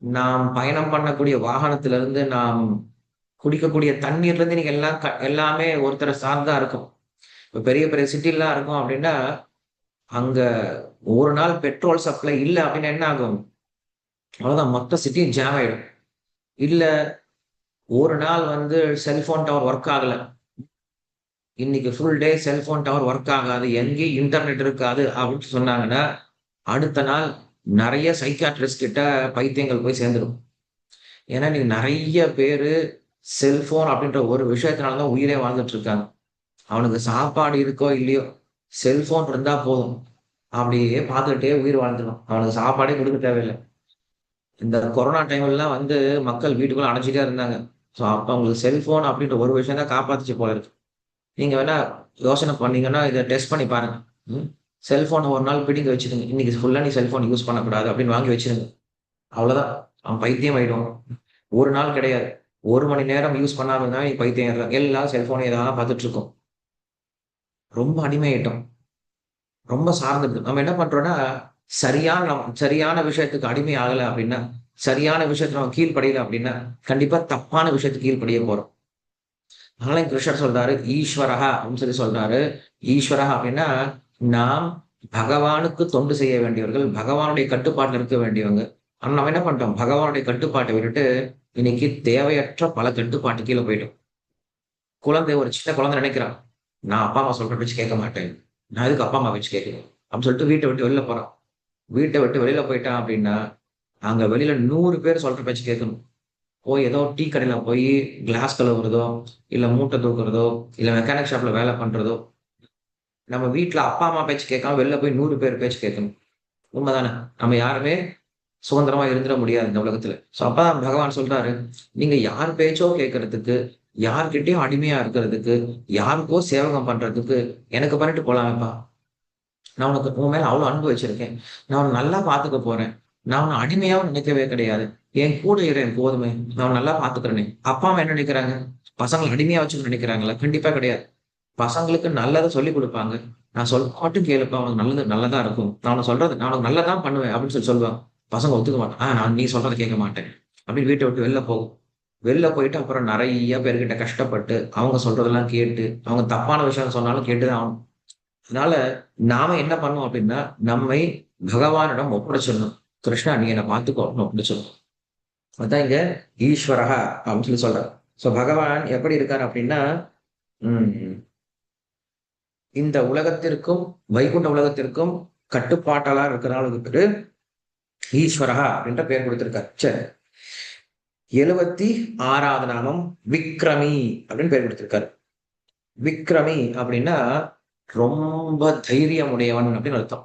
நாம் பயணம் பண்ணக்கூடிய வாகனத்திலிருந்து, நாம் குடிக்கக்கூடிய தண்ணீர்ல இருந்து நீங்க எல்லாம் எல்லாமே ஒருத்தரை சார்ந்தா இருக்கும். இப்ப பெரிய பெரிய சிட்டிலாம் இருக்கும் அப்படின்னா, அங்க ஒரு நாள் பெட்ரோல் சப்ளை இல்ல அப்படின்னா என்ன ஆகும்? அவ்வளவுதான், மொத்த சிட்டியும் ஜாம் ஆயிடும். இல்ல ஒரு நாள் செல்போன் டவர் ஒர்க் ஆகல. இன்னைக்கு full day cellphone tower work ஆகாது. எங்கேயும் இன்டர்நெட் இருக்காது அப்படின்னு சொன்னாங்கன்னா, அடுத்த நாள் நெறைய சைக்கியாட்ரிஸ்ட் கிட்ட பைத்தியங்கள் போய் சேர்ந்துரும். ஏன்னா, நீங்க நெறைய பேரு செல்போன் அப்படின்ற ஒரு விஷயத்தினால தான் உயிரே வாழ்ந்துட்டு இருக்காங்க. அவனுக்கு சாப்பாடு இருக்கோ இல்லையோ, செல்போன் இருந்தா போதும். அப்படியே பார்த்துக்கிட்டே உயிர் வாழ்ந்துருவான். அவனுக்கு சாப்பாடே குடுக்க தேவையில்ல. இந்த கொரோனா டைம்லலாம் மக்கள் வீட்டுக்குள்ள அடைஞ்சுட்டே இருந்தாங்க. ஸோ, அப்ப அவங்களுக்கு செல்போன் அப்படின்ற ஒரு விஷயம் தான் காப்பாத்துச்சு போல இருக்கு. நீங்க வேணா யோசனை பண்ணீங்கன்னா, இத டெஸ்ட் பண்ணி பாருங்க. ம். செல்ஃபோன ஒரு நாள் பிடுங்கி வச்சுருங்க. இன்னைக்கு ஃபுல்லா நீ செல்ஃபோன் யூஸ் பண்ணக்கூடாது அப்படின்னு வாங்கி வச்சுருங்க. அவ்வளோதான். அவன் பைத்தியம் ஆயிடுவான். ஒரு நாள் கிடையாது. 1 மணி நேரம் யூஸ் பண்ணாம இருந்தா நீ பைத்தியம் ஆயிடுற. எல்லாம் செல்ஃபோன் எதா பார்த்துட்டு இருக்கோம். ரொம்ப அடிமையாயிட்டோம். ரொம்ப சார்ந்துருக்கு. நம்ம என்ன பண்றோம்னா, சரியான விஷயத்துக்கு அடிமை ஆகல அப்படின்னா, சரியான விஷயத்துல நம்ம கீழ்ப்படியல அப்படின்னா, கண்டிப்பா தப்பான விஷயத்துக்கு கீழ்ப்படிய போறோம். அதனால கிருஷ்ணர் சொல்றாரு, ஈஸ்வரஹா அப்படின்னு சொல்றாரு. ஈஸ்வரஹா அப்படின்னா, நாம் பகவானுக்கு தொண்டு செய்ய வேண்டியவர்கள், பகவானுடைய கட்டுப்பாட்டுல இருக்க வேண்டியவங்க. ஆனா நம்ம என்ன பண்ணிட்டோம்? பகவானுடைய கட்டுப்பாட்டை விட்டுட்டு, இன்னைக்கு தேவையற்ற பல கட்டுப்பாட்டு கீழ போயிட்டோம். ஒரு சின்ன குழந்தை நினைக்கிறான். நான் அப்பா, அம்மா சொல்ற பேச்சு கேட்க மாட்டேன். நான் எதுக்கு அப்பா, அம்மா பேச்சு கேட்கணும்? அப்படின்னு சொல்லிட்டு வீட்ட விட்டு வெளில போறான். வீட்ட விட்டு வெளியில போயிட்டான் அப்படின்னா, அங்க வெளியில 100 பேர் சொல்ற பேச்சு கேட்கணும். போய் ஏதோ டீ கடையில போய் கிளாஸ் கழுவுறதோ, இல்ல மூட்டை தூக்குறதோ, இல்ல மெக்கானிக் ஷாப்ல வேலை பண்றதோ, நம்ம வீட்ல அப்பா, அம்மா பேச்சு கேட்காம வெளில போய் 100 பேர் பேச்சு கேட்கணும். உண்மதானே? நம்ம யாருமே சுதந்திரமா இருந்துற முடியாது இந்த உலகத்துல. சோ அப்பதான் பகவான் சொல்றாரு, நீங்க யார் பேச்சோ கேட்கறதுக்கு, யார்கிட்டயும் அடிமையா இருக்கிறதுக்கு, யாருக்கோ சேவகம் பண்றதுக்கு எனக்கு பண்ணிட்டு போலாமேப்பா. நான் உனக்கு உன் மேல அவ்வளவு அன்பு வச்சிருக்கேன். நான் உன்ன நல்லா பாத்துக்க போறேன். நான் உன்ன அடிமையாவும் நினைக்கவே கிடையாது. என் கூட இரு போதுமே. நான் உன்ன நல்லா பாத்துக்கிறேனே. அப்பா, அம்மா என்ன நினைக்கிறாங்க? பசங்கள அடிமையா வச்சுக்கணும்னு நினைக்கிறாங்களா? கண்டிப்பா கிடையாது. பசங்களுக்கு நல்லத சொல்லிக் குடுப்பாங்க. நான் சொல்றது மட்டும் கேளுப்பா! உனக்கு நல்லது நல்லதா இருக்கும். நான் உனக்கு நல்லது தான் பண்ணுவேன் அப்படின்னு சொல்லுவாங்க. பசங்க ஒத்துக்க மாட்டாங்க. நான் நீ சொல்றத கேட்க மாட்டேன். அப்படின்னு வீட்ட விட்டு வெளில போகும். வெளில போயிட்டு அப்புறம் நெறைய பேர்கிட்ட கஷ்டப்பட்டு, அவங்க சொல்றதெல்லாம் கேட்டு, அவங்க தப்பான விஷயம் சொன்னாலும் கேட்டு தான் ஆகணும். அதனால நாம என்ன பண்ணணும் அப்படின்னா, நம்மை பகவானிடம் ஒப்படைச்சிடணும். கிருஷ்ணா நீ என்ன பார்த்துக்கோ அப்படின்னு ஒப்படைச்சிடணும். அதான் இங்க ஈஸ்வரஹ அப்படின்னு சொல்றார். சோ பகவான் எப்படி இருக்காரு அப்படின்னா, ம் இந்த உலகத்திற்கும், வைகுண்ட உலகத்திற்கும் கட்டுப்பாட்டாளரா இருக்கிற பேரு ஈஸ்வரஹ அப்படின்ற பெயர் கொடுத்திருக்காரு. சரி. 76வது நாமம் விக்ரமி அப்படின்னு பெயர் கொடுத்திருக்காரு. விக்ரமி அப்படின்னா ரொம்ப தைரியம் உடையவன் அப்படின்னு அர்த்தம்.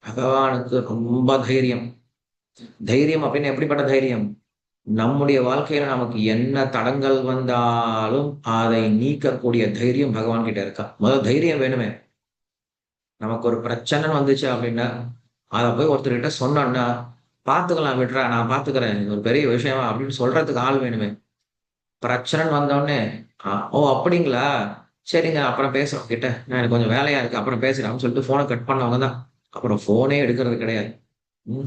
பகவானுக்கு ரொம்ப தைரியம். தைரியம் அப்படின்னு எப்படிப்பட்ட தைரியம்? நம்முடைய வாழ்க்கையில நமக்கு என்ன தடங்கல் வந்தாலும் அதை நீக்கக்கூடிய தைரியம் பகவான் கிட்ட இருக்கா. முதல்ல தைரியம் வேணுமே. நமக்கு ஒரு பிரச்சனைன்னு வந்துச்சு அப்படின்னா, அத போய் ஒருத்தர்கிட்ட சொன்னோம்னா, "பார்த்துக்கலாம் விட்றா, நான் பார்த்துக்கிறேன். இது ஒரு பெரிய விஷயமா?" அப்படின்னு சொல்றதுக்கு ஆள் வேணுமே. பிரச்சனைன்னு வந்தோனே, ஓ! அப்படிங்களா? சரிங்க. அப்புறம் பேசுறேன் உங்ககிட்ட. எனக்கு கொஞ்சம் வேலையா இருக்கு. அப்புறம் பேசுறேன்." அப்படின்னு சொல்லிட்டு ஃபோன கட் பண்ணவங்க தான். அப்புறம் ஃபோனே எடுக்கிறது கிடையாது.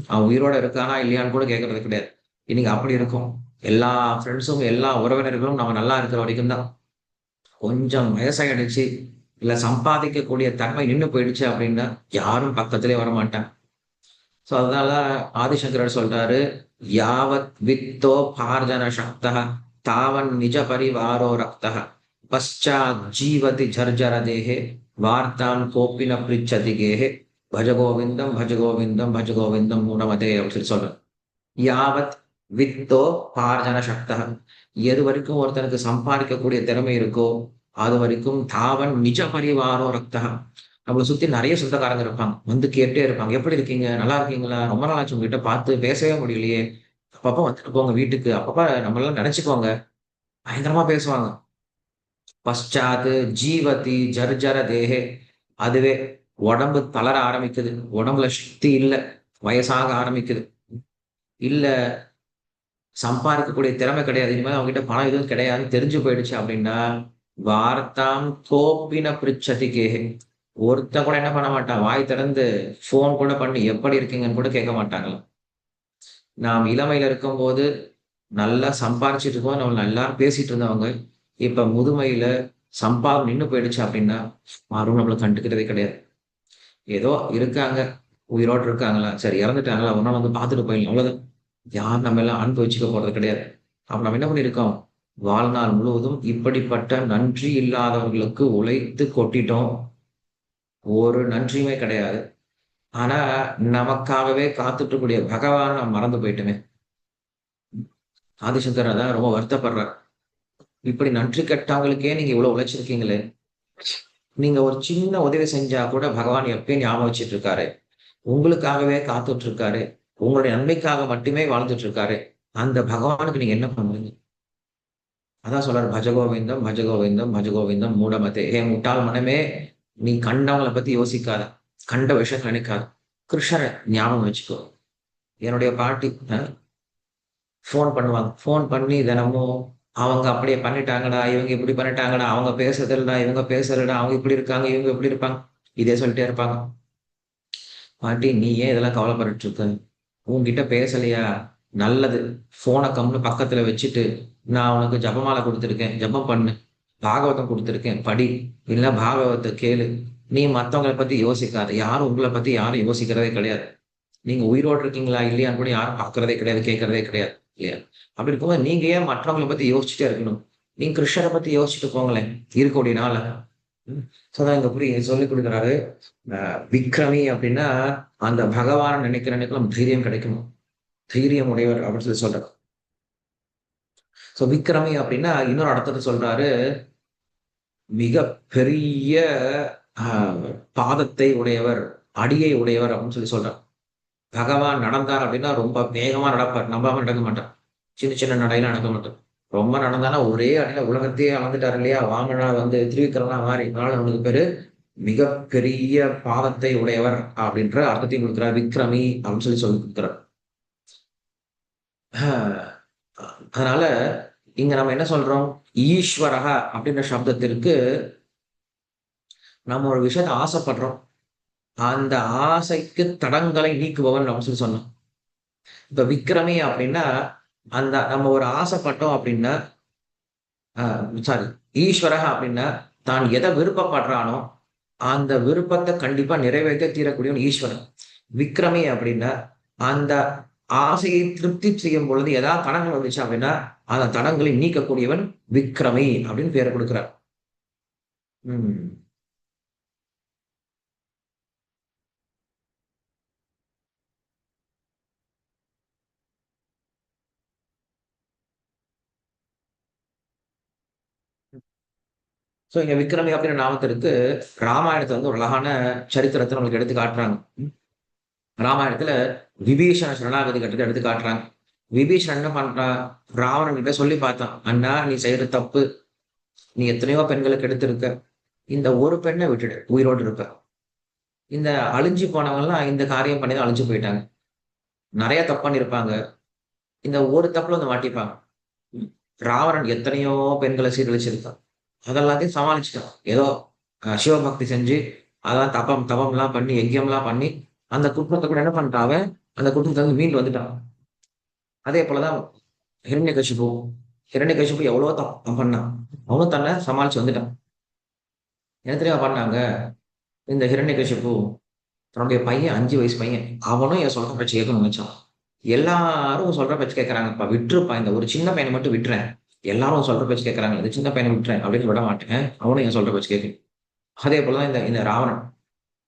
அவன் உயிரோட இருக்கானா? இல்லையான்னு கூட கேட்கறது கிடையாது. இன்னைக்கு அப்படி இருக்கும். எல்லா ஃப்ரெண்ட்ஸும், எல்லா உறவினர்களும் நம்ம நல்லா இருக்கிற வரைக்கும் தான். கொஞ்சம் வயசாயிடுச்சு, இல்ல சம்பாதிக்கக்கூடிய தன்மை நின்னு போயிடுச்சு அப்படின்னா, யாரும் பக்கத்திலே வரமாட்டாங்க. ஸோ அதனால ஆதிசங்கரர் சொல்றாரு, "யாவத் வித்தோ பார்ஜன சக்தः தாவன் நிஜ பரிவாரோ ரக்தः பశ్చాத் ஜீவதி ஜர்ஜர தேஹே வார்த்தாம் கோப்பி ந ப்ரிச்சதி கேஹே பஜ கோவிந்தம் பஜ கோவிந்தம் பஜ கோவிந்தம் நூனமதே" அப்படின்னு சொல்றாரு. யாவத் வித்தோ பார்ஜன சக்தः எது வரைக்கும் ஒருத்தனுக்கு சம்பாதிக்கக்கூடிய திறமை இருக்கோ, அது வரைக்கும் தாவன் நிஜ பரிவாரோ ரக்தः நம்மள சுத்தி நெறைய சொந்தக்காரங்க இருப்பாங்க. வந்து கேட்டே இருப்பாங்க. "எப்படி இருக்கீங்க? நல்லா இருக்கீங்களா? ரொம்ப நாள் ஆச்சு உங்ககிட்ட பார்த்து பேசவே முடியலையே. அப்பப்ப வந்துட்டு போங்க வீட்டுக்கு. அப்பப்ப நம்மளலாம் நெனச்சுக்கோங்க." பயங்கரமா பேசுவாங்க. பశ్చాத் ஜீவதி ஜர்ஜர தேஹே. அதுவே உடம்பு தளர ஆரம்பிக்குது. உடம்புல சக்தி இல்ல. வயசாக ஆரம்பிக்குது. இல்ல சம்பாதிக்கக்கூடிய திறமை கிடையாது. இனிமேல் அவங்ககிட்ட பணம் எதுவும் கிடையாதுன்னு தெரிஞ்சு போயிடுச்சு அப்படின்னா, வார்த்தாம் கோப்பின பிரிச்சதி கேஹே. ஒருத்தன் கூட என்ன பண்ண மாட்டான். வாய் திறந்து ஃபோன் கூட பண்ணி எப்படி இருக்கீங்கன்னு கூட கேட்க மாட்டாங்களாம். நாம் இளமையில இருக்கும்போது நல்லா சம்பாரிச்சுட்டு இருக்கோம். நம்ம எல்லாரும் பேசிட்டு இருந்தவங்க, இப்ப முதுமையில சம்பாதம் நின்னு போயிடுச்சு அப்படின்னா, யாரும் நம்மள கண்டுக்கிறதே கிடையாது. ஏதோ இருக்காங்க, உயிரோட இருக்காங்களா, சரி இறந்துட்டாங்களா, ஒரு நாள் வந்து பார்த்துட்டு போயிடலாம் அவ்வளவுதான். யாரும் நம்ம எல்லாம் அனுபவிச்சுக்க போறது கிடையாது. அப்ப நம்ம என்ன பண்ணியிருக்கோம்? வாழ்நாள் முழுவதும் இப்படிப்பட்ட நன்றி இல்லாதவர்களுக்கு உழைத்து கொட்டிட்டோம். ஒரு நன்றியுமே கிடையாது. ஆனா, நமக்காகவே காத்துட்டு இருக்கக்கூடிய பகவான நம்ம மறந்து போயிட்டோமே! ஆதிசங்கர் அதான் ரொம்ப வருத்தப்படுறார். இப்படி நன்றி கெட்டவங்களுக்கே நீங்க இவ்வளவு உழைச்சிருக்கீங்களே! நீங்க ஒரு சின்ன உதவி செஞ்சா கூட பகவான் எப்பயும் ஞாபகம் வச்சுட்டு இருக்காரு. உங்களுக்காகவே காத்துட்டு இருக்காரு. உங்களுடைய நன்மைக்காக மட்டுமே வாழ்ந்துட்டு இருக்காரு. அந்த பகவானுக்கு நீங்க என்ன பண்றீங்க? அதான் சொல்றாரு, பஜகோவிந்தம், பஜகோவிந்தம், பஜகோவிந்தம் மூடமதே. "ஹே முட்டாள் மனமே! நீ கண்டவங்கள பத்தி யோசிக்காத. கண்ட விஷயத்த நினைக்காத. கிருஷ்ணர ஞாபகம் வச்சுக்கோ." என்னுடைய பாட்டி ஃபோன் பண்ணுவாங்க. ஃபோன் பண்ணி தினமும், "அவங்க அப்படியே பண்ணிட்டாங்கடா, இவங்க இப்படி பண்ணிட்டாங்கடா, அவங்க பேசுறதில்லடா, இவங்க பேசலடா, அவங்க இப்படி இருக்காங்க, இவங்க இப்படி இருப்பாங்க." இதே சொல்லிட்டே இருப்பாங்க. "பாட்டி நீ ஏன் இதெல்லாம் கவலைப்பட்டுட்டு இருக்க? உன்கிட்ட பேசலையா? நல்லது. ஃபோன கம்முனு பக்கத்துல வச்சுட்டு, நான் உனக்கு ஜெபமாலை குடுத்துருக்கேன். ஜெபம் பண்ணு. பாகவதம் குடுத்துருக்கேன். படி. இல்ல பாகவத கேளு. நீ மத்தவங்கள பத்தி யோசிக்காத. யாரும் உங்கள பத்தி யாரும் யோசிக்கிறதே கிடையாது. நீங்க உயிரோட இருக்கீங்களா? இல்லையான்னு கூட யாரும் பார்க்கிறதே கிடையாது, கேட்கிறதே கிடையாது. இல்லையா? அப்படி இருக்கும்போது நீங்க ஏன் மற்றவங்கள பத்தி யோசிச்சுட்டே இருக்கணும்? நீங்க கிருஷ்ணர பத்தி யோசிச்சுட்டு போங்களேன். இருக்கக்கூடிய நாள்ல." ம். ஸோ அதான் இங்க சொல்லிக் குடுக்குறாரு. அ விக்ரமி அப்படின்னா, அந்த பகவான நினைக்கிற நேரத்துல தைரியம் கிடைக்கணும். தைரியம் உடையவர் அப்படின்னு சொல்லி சொல்றார். ஸோ விக்ரமி அப்படின்னா இன்னொரு அர்த்தத்த சொல்றாரு. மிக பெரிய அ பாதத்தை உடையவர், அடியை உடையவர் அப்படின்னு சொல்லி சொல்றார். பகவான் நடந்தார் அப்படின்னா ரொம்ப வேகமா நடப்பார். நம்பாம நடக்க மாட்டார். சின்ன சின்ன நடையில நடக்க மாட்டார். ரொம்ப நடந்தான்னா ஒரே அடியில உலகத்தையே அளந்துட்டாரு இல்லையா? வாமனா வந்து திருவிக்கிரமனா மாறி. அதனால அவனுக்கு பேரு மிகப்பெரிய பாதத்தை உடையவர் அப்படின்ற அர்த்தத்தையும் குடுக்கிறார். விக்ரமி அப்படின்னு சொல்லி குடுக்கிறார். அ அதனால இங்க நம்ம என்ன சொல்றோம்? ஈஸ்வரஹ அப்படின்ற சப்தத்திற்கு நம்ம ஒரு விஷயத்த ஆசைப்படுறோம். அந்த ஆசைக்கு தடங்கலை நீக்குபவன் அப்படின்னு சொல்லி சொன்னோம். இப்ப விக்ரமி அப்படின்னா, அந்த நம்ம ஒரு ஆசைப்பட்டோம் அப்படின்னா, அ சாரி ஈஸ்வரஹ அப்படின்னா, தான் எத விருப்பப்படுறானோ, அந்த விருப்பத்த கண்டிப்பா நிறைவேத்த தீரக்கூடியவன் ஈஸ்வரன். விக்ரமி அப்படின்னா, அந்த ஆசையை திருப்தி செய்யும் பொழுது ஏதாவது தடங்கல் வந்துச்சு அப்படின்னா, அந்த தடங்களை நீக்கக்கூடியவன் விக்ரமி அப்படின்னு பேர குடுக்கிறார். ம். சோ இங்க விக்ரமி அப்படின்ற நாமத்திற்கு ராமாயணத்துல வந்து ஒரு அழகான சரித்திரத்த நம்மளுக்கு எடுத்து காட்டுறாங்க. ராமாயணத்துல விபீஷண சரணாகதி கட்டத்த எடுத்து காட்டுறாங்க. விபீஷணன் என்ன பண்றான்? ராவணன் கிட்ட சொல்லி பார்த்தான். "அண்ணா நீ செய்யறது தப்பு. நீ எத்தனையோ பெண்கள கெடுத்திருக்க. இந்த ஒரு பெண்ண விட்டுடு. உயிரோடு இருப்ப." இந்த அழிஞ்சு போனவங்கலாம் இந்த காரியம் பண்ணி தான் அழிஞ்சு போயிட்டாங்க. நெறைய தப்பு பண்ணியிருப்பாங்க. இந்த ஒரு தப்புல வந்து மாட்டிப்பாங்க. ம். ராவணன் எத்தனையோ பெண்கள சீரழிச்சிருக்கான். அதெல்லாத்தையும் சமாளிச்சுட்டான். ஏதோ சிவபக்தி செஞ்சு, அதெல்லாம் தபம் தவம்லாம் பண்ணி, யஜ்யம்லாம் பண்ணி, அந்த குற்றத்த கூட என்ன பண்ணிட்டான் அவன், அந்த குற்றத்துலருந்து மீண்டு வந்துட்டான். அதே போல தான் ஹிரண்யகசிபு. ஹிரண்யகசிபு எவ்வளவோ தப்பு பண்ணான். அவனும் தன்ன சமாளிச்சு வந்துட்டான். என்ன தெரியுமா பண்ணாங்க? இந்த ஹிரண்யகசிபு தன்னுடைய பையன் 5 வயசு பையன். அவனும் என் சொல்ற பேச்ச கேட்கணும்னு நெனச்சான். எல்லாரும் சொல்ற பேச்சு கேட்கறாங்கப்பா. விட்டுருப்பா. இந்த ஒரு சின்ன பையன மட்டும் விட்டுறேன். எல்லாரும் சொல்ற பேச்சு கேட்கறாங்க. இந்த சின்ன பையன விட்டுறேன் அப்படின்னு விட மாட்டேன். அவனும் என் சொல்ற பேச்சு கேட்கணும். அதே போல தான் இந்த இந்த ராவணன்.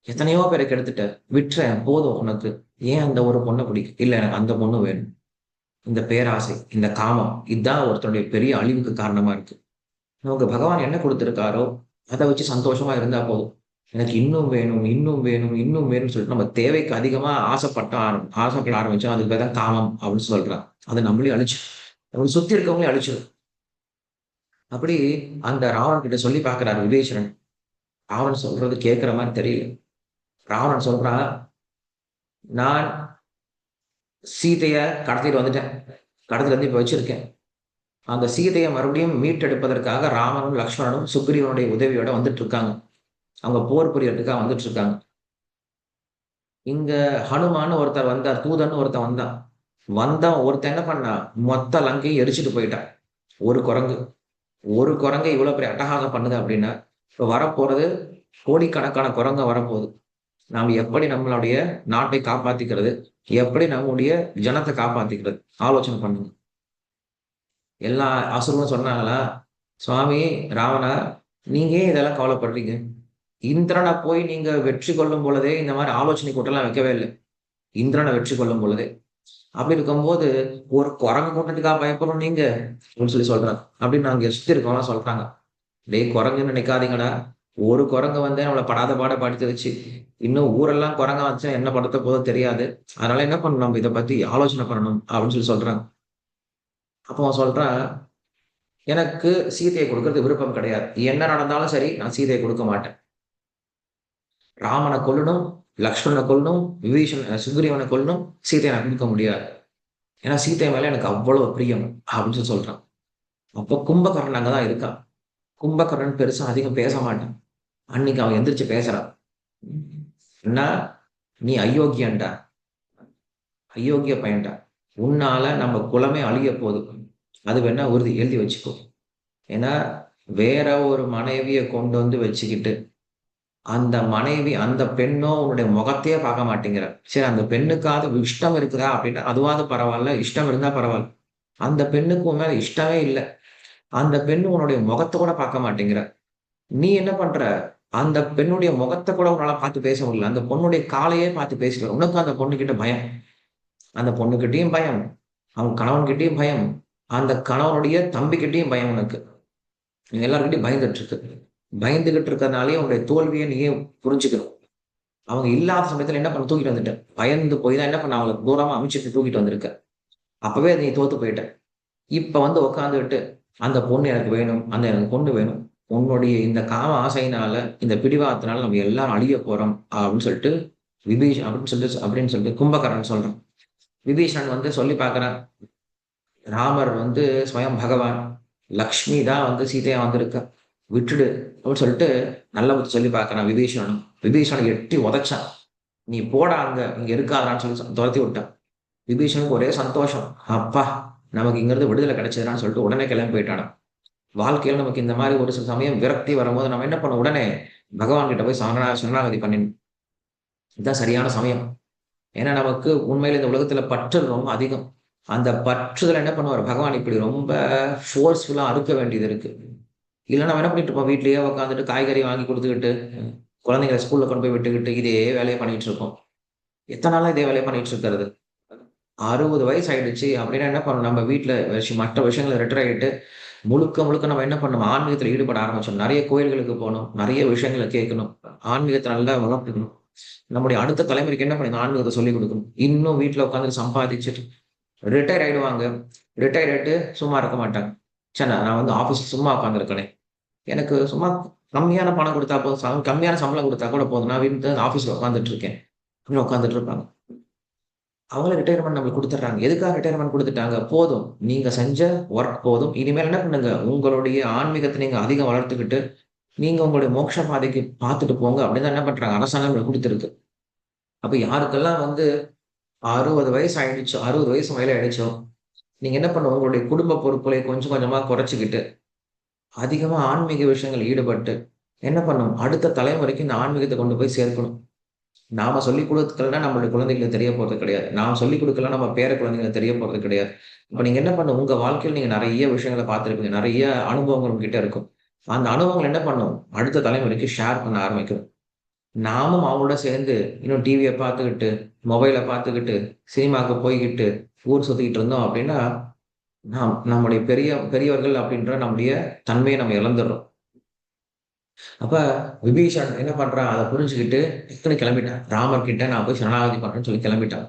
எத்தனையோ பேர கெடுத்துட்ட. விட்டுறேன் போதும் உனக்கு. ஏன் அந்த ஒரு பொண்ண பிடிக்கும்? இல்ல எனக்கு அந்த பொண்ணு வேணும். இந்த பேராசை, இந்த காமம் இதான் ஒருத்தனுடைய பெரிய அழிவுக்கு காரணமா இருக்கு. நமக்கு பகவான் என்ன குடுத்திருக்காரோ, அத வச்சு சந்தோஷமா இருந்தா போதும். எனக்கு இன்னும் வேணும், இன்னும் வேணும், இன்னும் வேணும்னு சொல்லிட்டு நம்ம தேவைக்கு அதிகமா ஆசைப்பட ஆரம்பிச்சோம். அதுக்கு பேர் தான் காமம் அப்படின்னு சொல்றான். அது நம்மளையும் அழிச்சு நம்மள சுத்தி இருக்கவங்களையும் அழிச்சிரும். அப்படி அந்த ராவணன் கிட்ட சொல்லி பார்க்கிறார் விபீஷணன். ராவணன் சொல்றது கேட்கிற மாதிரி தெரியல. ராவணன் சொல்றான், நான் சீதைய கடத்திட்டு வந்துட்டேன். கடத்திட்டு வந்து இப்ப வச்சிருக்கேன். அந்த சீதையை மறுபடியும் மீட்டெடுப்பதற்காக ராமனும் லக்ஷ்மணனும் சுக்ரீவனுடைய உதவியோட வந்துட்டு இருக்காங்க. அவங்க போர் புரியறதுக்காக வந்துட்டு இருக்காங்க. இங்க ஹனுமான்னு ஒருத்தர் வந்தார், தூதன் ஒருத்தன் வந்தான். ஒருத்தன் என்ன பண்ணான், மொத்த லங்கையும் எரிச்சிட்டு போயிட்டான். ஒரு குரங்கு ஒரு குரங்கு இவ்வளவு பெரிய அட்டகாசம் பண்ணுது அப்படின்னா, இப்ப வரப்போறது கோடிக்கணக்கான குரங்க வரப்போகுது. நாம் எப்படி நம்மளுடைய நாட்டை காப்பாத்திக்கிறது, எப்படி நம்முடைய ஜனத்தை காப்பாத்திக்கிறது, ஆலோசனை பண்ணுங்க. எல்லா அசுரனும் சொன்னாங்களா, சுவாமி ராவணா, நீங்க ஏன் இதெல்லாம் கவலைப்படுறீங்க? இந்திரனை போய் நீங்க வெற்றி கொள்ளும் பொழுதே இந்த மாதிரி ஆலோசனை கூட்டம்லாம் வைக்கவே இல்லை. இந்திரனை வெற்றி கொள்ளும் பொழுதே. அப்படி இருக்கும்போது ஒரு குரங்கு கூட்டத்துக்காக பயப்படணும் நீங்க அப்படின்னு சொல்றாங்க. அப்படின்னு நாங்க சுத்தி இருக்கவங்களாம் சொல்றாங்க, டேய் குரங்குன்னு நினைக்காதீங்கடா. ஒரு குரங்கு வந்து நம்மளை படாத பாட படுத்துருச்சு. இன்னும் ஊரெல்லாம் குரங்கா வந்துச்சுன்னா என்ன படுத்த போதோ தெரியாது. அதனால என்ன பண்ணணும், நம்ம இதை பத்தி ஆலோசனை பண்ணணும் அப்படின்னு சொல்றாங்க. அப்போ அவன் சொல்றான், எனக்கு சீதையை கொடுக்கறது விருப்பம் கிடையாது. என்ன நடந்தாலும் சரி, நான் சீதையை கொடுக்க மாட்டேன். ராமனை கொல்லணும், லக்ஷ்மணனை கொல்லணும், சுக்ரீவனை கொல்லணும், சீதையை நான் கொடுக்க முடியாது. ஏன்னா சீதை மேல எனக்கு அவ்வளவு பிரியம் அப்படின்னு சொல்றான். அப்போ கும்பகர்ணன் அங்கதான் இருக்கான். கும்பகர்ணன் பெருசா அதிகம் பேச மாட்டான். அன்னைக்கு அவன் எந்திரிச்சு பேசுறான், என்ன நீ அயோக்கியன்டா, அயோக்கிய பையன்டா, உன்னால நம்ம குலமே அழிய போகுது, அது வேணா உறுதி எழுதி வச்சுக்கோ. ஏன்னா வேற ஒரு மனைவியை கொண்டு வந்து வச்சுக்கிட்டு அந்த மனைவி அந்த பெண்ணோ உன்னுடைய முகத்தையே பார்க்க மாட்டேங்கிற. சரி, அந்த பெண்ணுக்காவது இஷ்டம் இருக்குதா அப்படின்னா அதுவாது பரவாயில்ல, இஷ்டம் இருந்தா பரவாயில்ல. அந்த பெண்ணுக்கு உன் மேல இஷ்டமே இல்லை. அந்த பெண்ணு உன்னுடைய முகத்தை கூட பார்க்க மாட்டேங்கிற. நீ என்ன பண்ற, அந்த பெண்ணுடைய முகத்தை கூட உன்னால பார்த்து பேச முடியல, அந்த பொண்ணுடைய காலையே பார்த்து பேசல. உனக்கு அந்த பொண்ணுகிட்ட பயம், அந்த பொண்ணுகிட்டயும் பயம், அவன் கணவன்கிட்டயும் பயம், அந்த கணவனுடைய தம்பிக்கிட்டையும் பயம். உனக்கு எல்லாருக்கிட்டையும் பயந்துட்டு இருக்கு. பயந்துகிட்டு இருக்கிறதுனாலே உன்னுடைய தோல்வியை நீயே புரிஞ்சுக்கணும். அவங்க இல்லாத சமயத்துல என்ன பண்ண, தூக்கிட்டு வந்துட்ட. பயந்து போய் தான் என்ன பண்ண, அவங்களை தூரமா அமைச்சிட்டு தூக்கிட்டு வந்திருக்க. அப்பவே நீ தோத்து போயிட்ட. இப்ப வந்து உட்காந்துக்கிட்டு அந்த பொண்ணு எனக்கு வேணும், அந்த எனக்கு பொண்ணு வேணும், உன்னுடைய இந்த காம ஆசையினால, இந்த பிடிவாதத்தினால நம்ம எல்லாரும் அழிய போறோம் அப்படின்னு சொல்லிட்டு அப்படின்னு சொல்லிட்டு கும்பகர்ணன் சொல்றான். விபீஷணன் வந்து சொல்லி பார்க்கிறான், ராமர் வந்து ஸ்வயம் பகவான், லக்ஷ்மி தான் வந்து சீதையா வந்திருக்க, விட்டுடு அப்படின்னு சொல்லிட்டு நல்ல புத்தி சொல்லி பார்க்கறான் விபீஷணனும். விபீஷணன் எட்டி உதைச்சான், நீ போடா அங்க, இங்க இருக்காதான்னு சொல்லி துரத்தி விட்டான். விபீஷனுக்கு ஒரே சந்தோஷம், அப்பா நமக்கு இங்கிருந்து விடுதலை கிடைச்சதுன்னு சொல்லிட்டு உடனே கிளம்பி போயிட்டானா. வாழ்க்கையில் நமக்கு இந்த மாதிரி ஒரு சில சமயம் விரக்தி வரும்போது நம்ம என்ன பண்ண, உடனே பகவான் கிட்ட போய் சரணாகதி பண்ணிடணும். இதுதான் சரியான சமயம். ஏன்னா நமக்கு உண்மையில இந்த உலகத்துல பற்று ரொம்ப அதிகம். அந்த பற்றுதல் என்ன பண்ணுவார் பகவான், இப்படி ரொம்ப ஃபோர்ஸ்ஃபுல்லா அறுக்க வேண்டியது இருக்கு. இல்லைன்னா நம்ம என்ன பண்ணிட்டு இருப்போம், வீட்லயே உட்காந்துட்டு காய்கறி வாங்கி கொடுத்துக்கிட்டு, குழந்தைங்களை ஸ்கூல்ல கொண்டு போய் விட்டுக்கிட்டு இதே வேலையை பண்ணிட்டு இருக்கோம். எத்தனை நாளா இதே வேலையை பண்ணிட்டு இருக்கிறது. 60 வயசு ஆயிடுச்சு அப்படின்னா என்ன பண்ணணும், நம்ம வீட்டுல மற்ற விஷயங்களை ரிட்டர் ஆகிட்டு முழுக்க முழுக்க நம்ம என்ன பண்ணணும், ஆன்மீகத்துல ஈடுபட ஆரம்பிச்சோம். நிறைய கோயில்களுக்கு போகணும், நிறைய விஷயங்களை கேட்கணும், ஆன்மீகத்தை நல்லா வளர்த்துக்கணும். நம்முடைய அடுத்த தலைமுறைக்கு என்ன பண்ணணும், ஆன்மீகத்தை சொல்லிக் கொடுக்கணும். இன்னும் வீட்டுல உட்காந்து சம்பாதிச்சுட்டு ரிட்டையர் ஆயிடுவாங்க. ரிட்டையர் ஆயிட்டு சும்மா இருக்க மாட்டாங்க. சரி, நான் வந்து ஆபீஸ் சும்மா உட்காந்துருக்கேனே, எனக்கு சும்மா கம்மியான பணம் கொடுத்தா போதும், கம்மியான சம்பளம் கொடுத்தா கூட போதும், நான் வீட்டு ஆபீஸ்ல உட்காந்துட்டு இருக்கேன் அப்படின்னு உட்காந்துட்டு இருப்பாங்க. அவங்களே ரிட்டையர்மெண்ட் நம்மளுக்கு கொடுத்துட்றாங்க. எதுக்காக ரிட்டையர்மெண்ட் கொடுத்துட்டாங்க, போதும் நீங்க செஞ்ச ஒர்க் போதும், இனிமேல் என்ன பண்ணுங்க, உங்களுடைய ஆன்மீகத்தை நீங்க அதிகம் வளர்த்துக்கிட்டு நீங்க உங்களுடைய மோட்ச பாதைக்கு பார்த்துட்டு போங்க அப்படின்னு என்ன பண்றாங்க, அரசாங்கம் கொடுத்துருக்கு. அப்ப யாருக்கெல்லாம் வந்து 60 வயசு ஆயிடுச்சோ, 60 வயசு மேல ஆயிடுச்சோ, நீங்க என்ன பண்ணுங்க, உங்களுடைய குடும்ப பொறுப்புகளை கொஞ்சம் கொஞ்சமா குறைச்சிக்கிட்டு அதிகமா ஆன்மீக விஷயங்கள் ஈடுபட்டு என்ன பண்ணணும், அடுத்த தலைமுறைக்கு இந்த ஆன்மீகத்தை கொண்டு போய் சேர்க்கணும். நாம சொல்லிக் கொடுக்கலன்னா நம்மளுடைய குழந்தைகளுக்கு தெரிய போறது கிடையாது. நாம சொல்லிக் கொடுக்கலாம் நம்ம பேர குழந்தைங்களுக்கு தெரிய போறது கிடையாது. இப்ப நீங்க என்ன பண்ணும், உங்க வாழ்க்கையில நீங்க நிறைய விஷயங்களை பார்த்திருப்பீங்க, நிறைய அனுபவங்கள் உங்ககிட்ட இருக்கும். அந்த அனுபவங்கள் என்ன பண்ணும், அடுத்த தலைமுறைக்கு ஷேர் பண்ண ஆரம்பிக்கும். நாமும் அவங்களோட சேர்ந்து இன்னும் டிவியை பார்த்துக்கிட்டு, மொபைலை பார்த்துக்கிட்டு, சினிமாவுக்கு போய்கிட்டு, ஊர் சுத்திக்கிட்டு இருந்தோம் அப்படின்னா, நம்முடைய பெரியவர்கள் அப்படின்ற நம்முடைய தன்மையை நம்ம இழந்துடுறோம். அப்ப விபீஷன் என்ன பண்றான், அதை புரிஞ்சுக்கிட்டு டக்குனு கிளம்பிட்டான். ராமர் கிட்ட நான் போய் சரணாகதி பண்றேன்னு சொல்லி கிளம்பிட்டான்.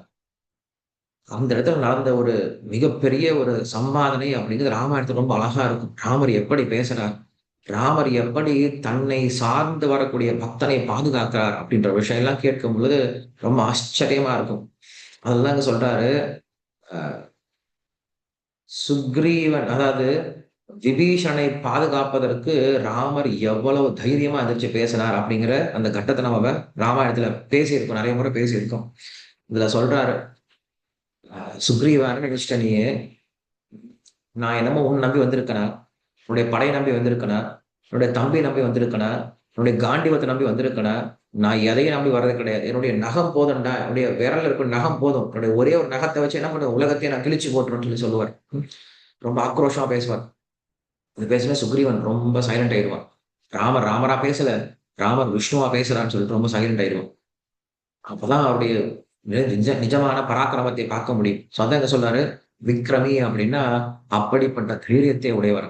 அந்த இடத்துல நடந்த ஒரு மிகப்பெரிய ஒரு சம்பாதனை அப்படிங்கிறது ராமாயணத்துல ரொம்ப அழகா இருக்கும். ராமர் எப்படி பேசுறார், ராமர் எப்படி தன்னை சார்ந்து வரக்கூடிய பக்தனை பாதுகாக்கிறார் அப்படின்ற விஷயம் எல்லாம் கேட்கும் பொழுது ரொம்ப ஆச்சரியமா இருக்கும். அதுதான் இங்க சொல்றாரு. சுக்ரீவன் அதாவது விபீஷணனை பாதுகாப்பதற்கு ராமர் எவ்வளவு தைரியமா எந்திரிச்சு பேசினார் அப்படிங்கிற அந்த கட்டத்தை நம்ம ராமாயணத்துல பேசியிருக்கோம், நிறைய முறை பேசியிருக்கோம். இதுல சொல்றாரு, சுக்ரீவன் நினைச்சிட்ட நீ, நான் என்னமோ உன் நம்பி வந்திருக்கேனா, உன்னுடைய படை நம்பி வந்திருக்கேனா, என்னுடைய தம்பி நம்பி வந்திருக்கேனா, என்னுடைய காண்டிவத்தை நம்பி வந்திருக்கேனா? நான் எதையும் நம்பி வர்றது கிடையாது. என்னுடைய நகம் போதும்டா, என்னுடைய விரல்ல இருக்கிற நகம் போதும், என்னுடைய ஒரே ஒரு நகத்தை வச்சு என்ன பண்ண உலகத்தையே நான் கிழிச்சு போட்டுருன்னு சொல்லி சொல்லுவார். ரொம்ப ஆக்ரோஷமா பேசுவார். இது பேசினா சுக்ரீவன் ரொம்ப சைலண்ட் ஆயிடுவான். ராமர் ராமரா பேசல, ராமர் விஷ்ணுவா பேசுறான்னு சொல்லிட்டு ரொம்ப சைலண்ட் ஆயிடுவான். அப்பதான் அவருடைய நிஜமான பராக்கிரமத்தை பார்க்க முடியும். சோ அதான் என்ன சொல்றாரு, விக்ரமி அப்படின்னா அப்படிப்பட்ட தைரியத்தை உடையவர்.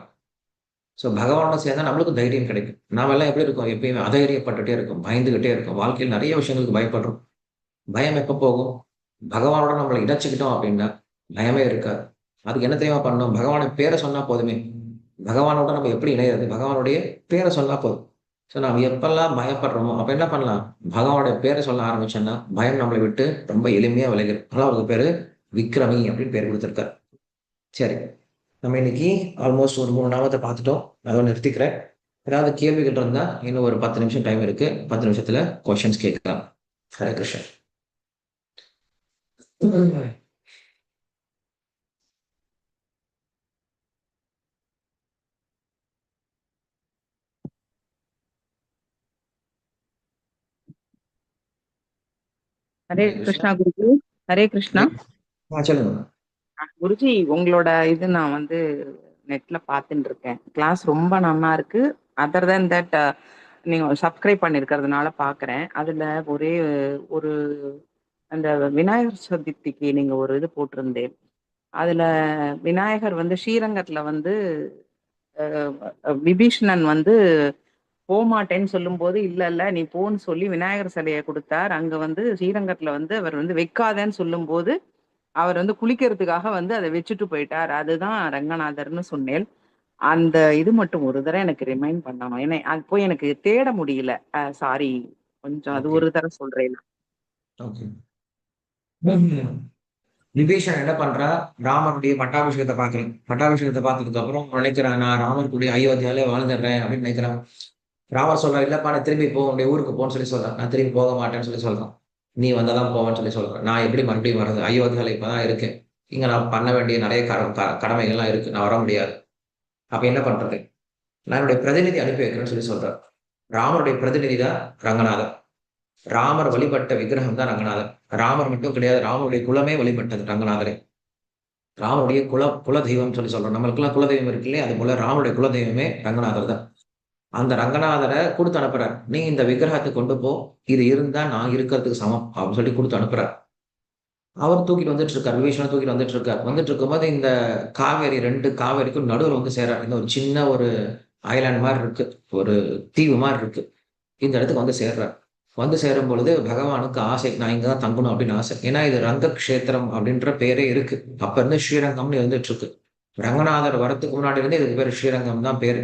சோ பகவானோட சேர்ந்தா நம்மளுக்கும் தைரியம் கிடைக்கும். நாம எல்லாம் எப்படி இருக்கோம், எப்பயுமே அதைரியப்பட்டுட்டே இருக்கும், பயந்துகிட்டே இருக்கும், வாழ்க்கையில் நிறைய விஷயங்களுக்கு பயப்படுறோம். பயம் எப்ப போகும்? பகவானோட நம்மளை இணைச்சுக்கிட்டோம் அப்படின்னா பயமே இருக்காது. அதுக்கு என்ன தெரியுமா பண்ணணும், பகவானை பேரை சொன்னா போதுமே. பகவானோட நம்ம எப்படி இணையிறது, பகவானுடைய பேரை சொன்னா போதும். சோ நாம் எப்பெல்லாம் பயப்படுறோமோ அப்ப என்ன பண்ணலாம், பகவானுடைய பேரை சொல்ல ஆரம்பிச்சோம்னா பயம் நம்மளை விட்டு ரொம்ப எளிமையா விலகிடும். அதனால அவருக்கு பேரு விக்ரமி அப்படின்னு பேர் கொடுத்திருக்காரு. சரி, நம்ம இன்னைக்கு ஆல்மோஸ்ட் ஒரு 3 நாமத்தை பார்த்துட்டோம். அதோட நிறுத்திக்கிறேன். ஏதாவது கேள்விகள் இருந்தா இன்னும் ஒரு 10 நிமிஷம் டைம் இருக்கு, 10 நிமிஷத்துல கொஸ்டின்ஸ் கேட்கலாம். ஹரே கிருஷ்ணன். ஹரே ஹரே கிருஷ்ணா. கிருஷ்ணா குருஜி. ஹரே கிருஷ்ணா. சொல்லுங்க. குருஜி, உங்களோட இது நான் வந்து நெட்ல பார்த்துட்டு இருக்கேன். கிளாஸ் ரொம்ப நல்லா இருக்கு. அதர் தேன் தட் நீங்க சப்ஸ்கிரைப் பண்ணிருக்கிறதுனால பாக்குறேன். அதுல ஒரே ஒரு அந்த விநாயகர் சதுர்த்திக்கு நீங்க ஒரு இது போட்டிருந்தேன். அதுல விநாயகர் வந்து ஸ்ரீரங்கத்துல வந்து விபீஷணன் வந்து போமாட்டேன்னு சொல்லும்போது, இல்ல இல்ல நீ போன்னு சொல்லி விநாயகர் சிலைய குடுத்தார். அங்க வந்து ஸ்ரீரங்கத்துல வந்து அவர் வந்து வைக்காதேன்னு சொல்லும்போது, அவர் வந்து குளிக்கிறதுக்காக வந்து அத வச்சுட்டு போயிட்டார். அதுதான் ரங்கநாதர்ன்னு சொன்னேன். அந்த இது மட்டும் ஒரு தடவ எனக்கு ரிமைண்ட் பண்ணணும். ஏன்னா, அது போய் எனக்கு தேட முடியல. சாரி. கொஞ்சம் அது ஓகே, ஒரு தடவ சொல்றேன். ஓகே. விபீஷன் என்ன பண்றா, ராமனுடைய பட்டாபிஷேகத்தை பாக்குறேன். பட்டாபிஷேகத்தை பார்த்ததுக்கு அப்புறம் நினைக்கிறான், நான் ராமர் கூடிய அயோத்தியாலே வாழ்ந்துடுறேன் அப்படின்னு நினைக்கிறான். ராமர் சொல்றான், இல்லப்பா நான் திரும்பி போ, உன்னுடைய ஊருக்கு போன்னு சொல்லி சொல்றான். நான் திரும்பி போக மாட்டேன்னு சொல்லி சொல்றான். நீ வந்தாதான் போவேன்னு சொல்லி சொல்றேன். நான் எப்படி மறுபடியும் வர்றது, அயோத்தியால இப்பதான் இருக்கேன், இங்க நான் பண்ண வேண்டிய நிறைய கடமைகள்லாம் இருக்கு, நான் வர முடியாது. அப்ப என்ன பண்றது, நான் என்னுடைய பிரதிநிதி அனுப்பி வைக்கிறேன்னு சொல்லி சொல்றார். ராமருடைய பிரதிநிதி தான் ரங்கநாதர். ராமர் வழிபட்ட விக்கிரகம் தான் ரங்கநாதர். ராமர் மட்டும் கிடையாது, ராமருடைய குலமே வழிபட்டது ரங்கநாதரை. ராமருடைய குல தெய்வம் சொல்லி சொல்றோம். நம்மளுக்கெல்லாம் குலதெய்வம் இருக்கு இல்லையா, அது போல ராமருடைய குலதெய்வமே ரங்கநாதர் தான். அந்த ரங்கநாதரை கொடுத்து அனுப்புறார். நீ இந்த விக்கிரகத்தை கொண்டு போ, இது இருந்தா நான் இருக்கிறதுக்கு சமம் அப்படின்னு சொல்லி கொடுத்து அனுப்புறார். அவர் தூக்கிட்டு வந்துட்டு இருக்கார், விபீஷணன் தூக்கிட்டு வந்துட்டு இருக்கார். வந்துட்டு இருக்கும்போது இந்த காவேரி, 2 காவேரிக்கும் நடுவில் வந்து சேரார். இந்த ஒரு சின்ன ஒரு ஐலாண்ட் மாதிரி இருக்கு, ஒரு தீவு மாதிரி இருக்கு. இந்த இடத்துக்கு வந்து சேர்றார். வந்து சேரும் பொழுது பகவானுக்கு ஆசை, நான் இங்கதான் தங்கணும் அப்படின்னு ஆசை. ஏன்னா இது ரங்க கஷேத்திரம் அப்படின்ற பேரே இருக்கு. அப்ப இருந்து ஸ்ரீரங்கம்னு இருந்துட்டு இருக்கு. ரங்கநாதர் வரத்துக்கு முன்னாடி இருந்து இதுக்கு பேரு ஸ்ரீரங்கம் தான் பேரு.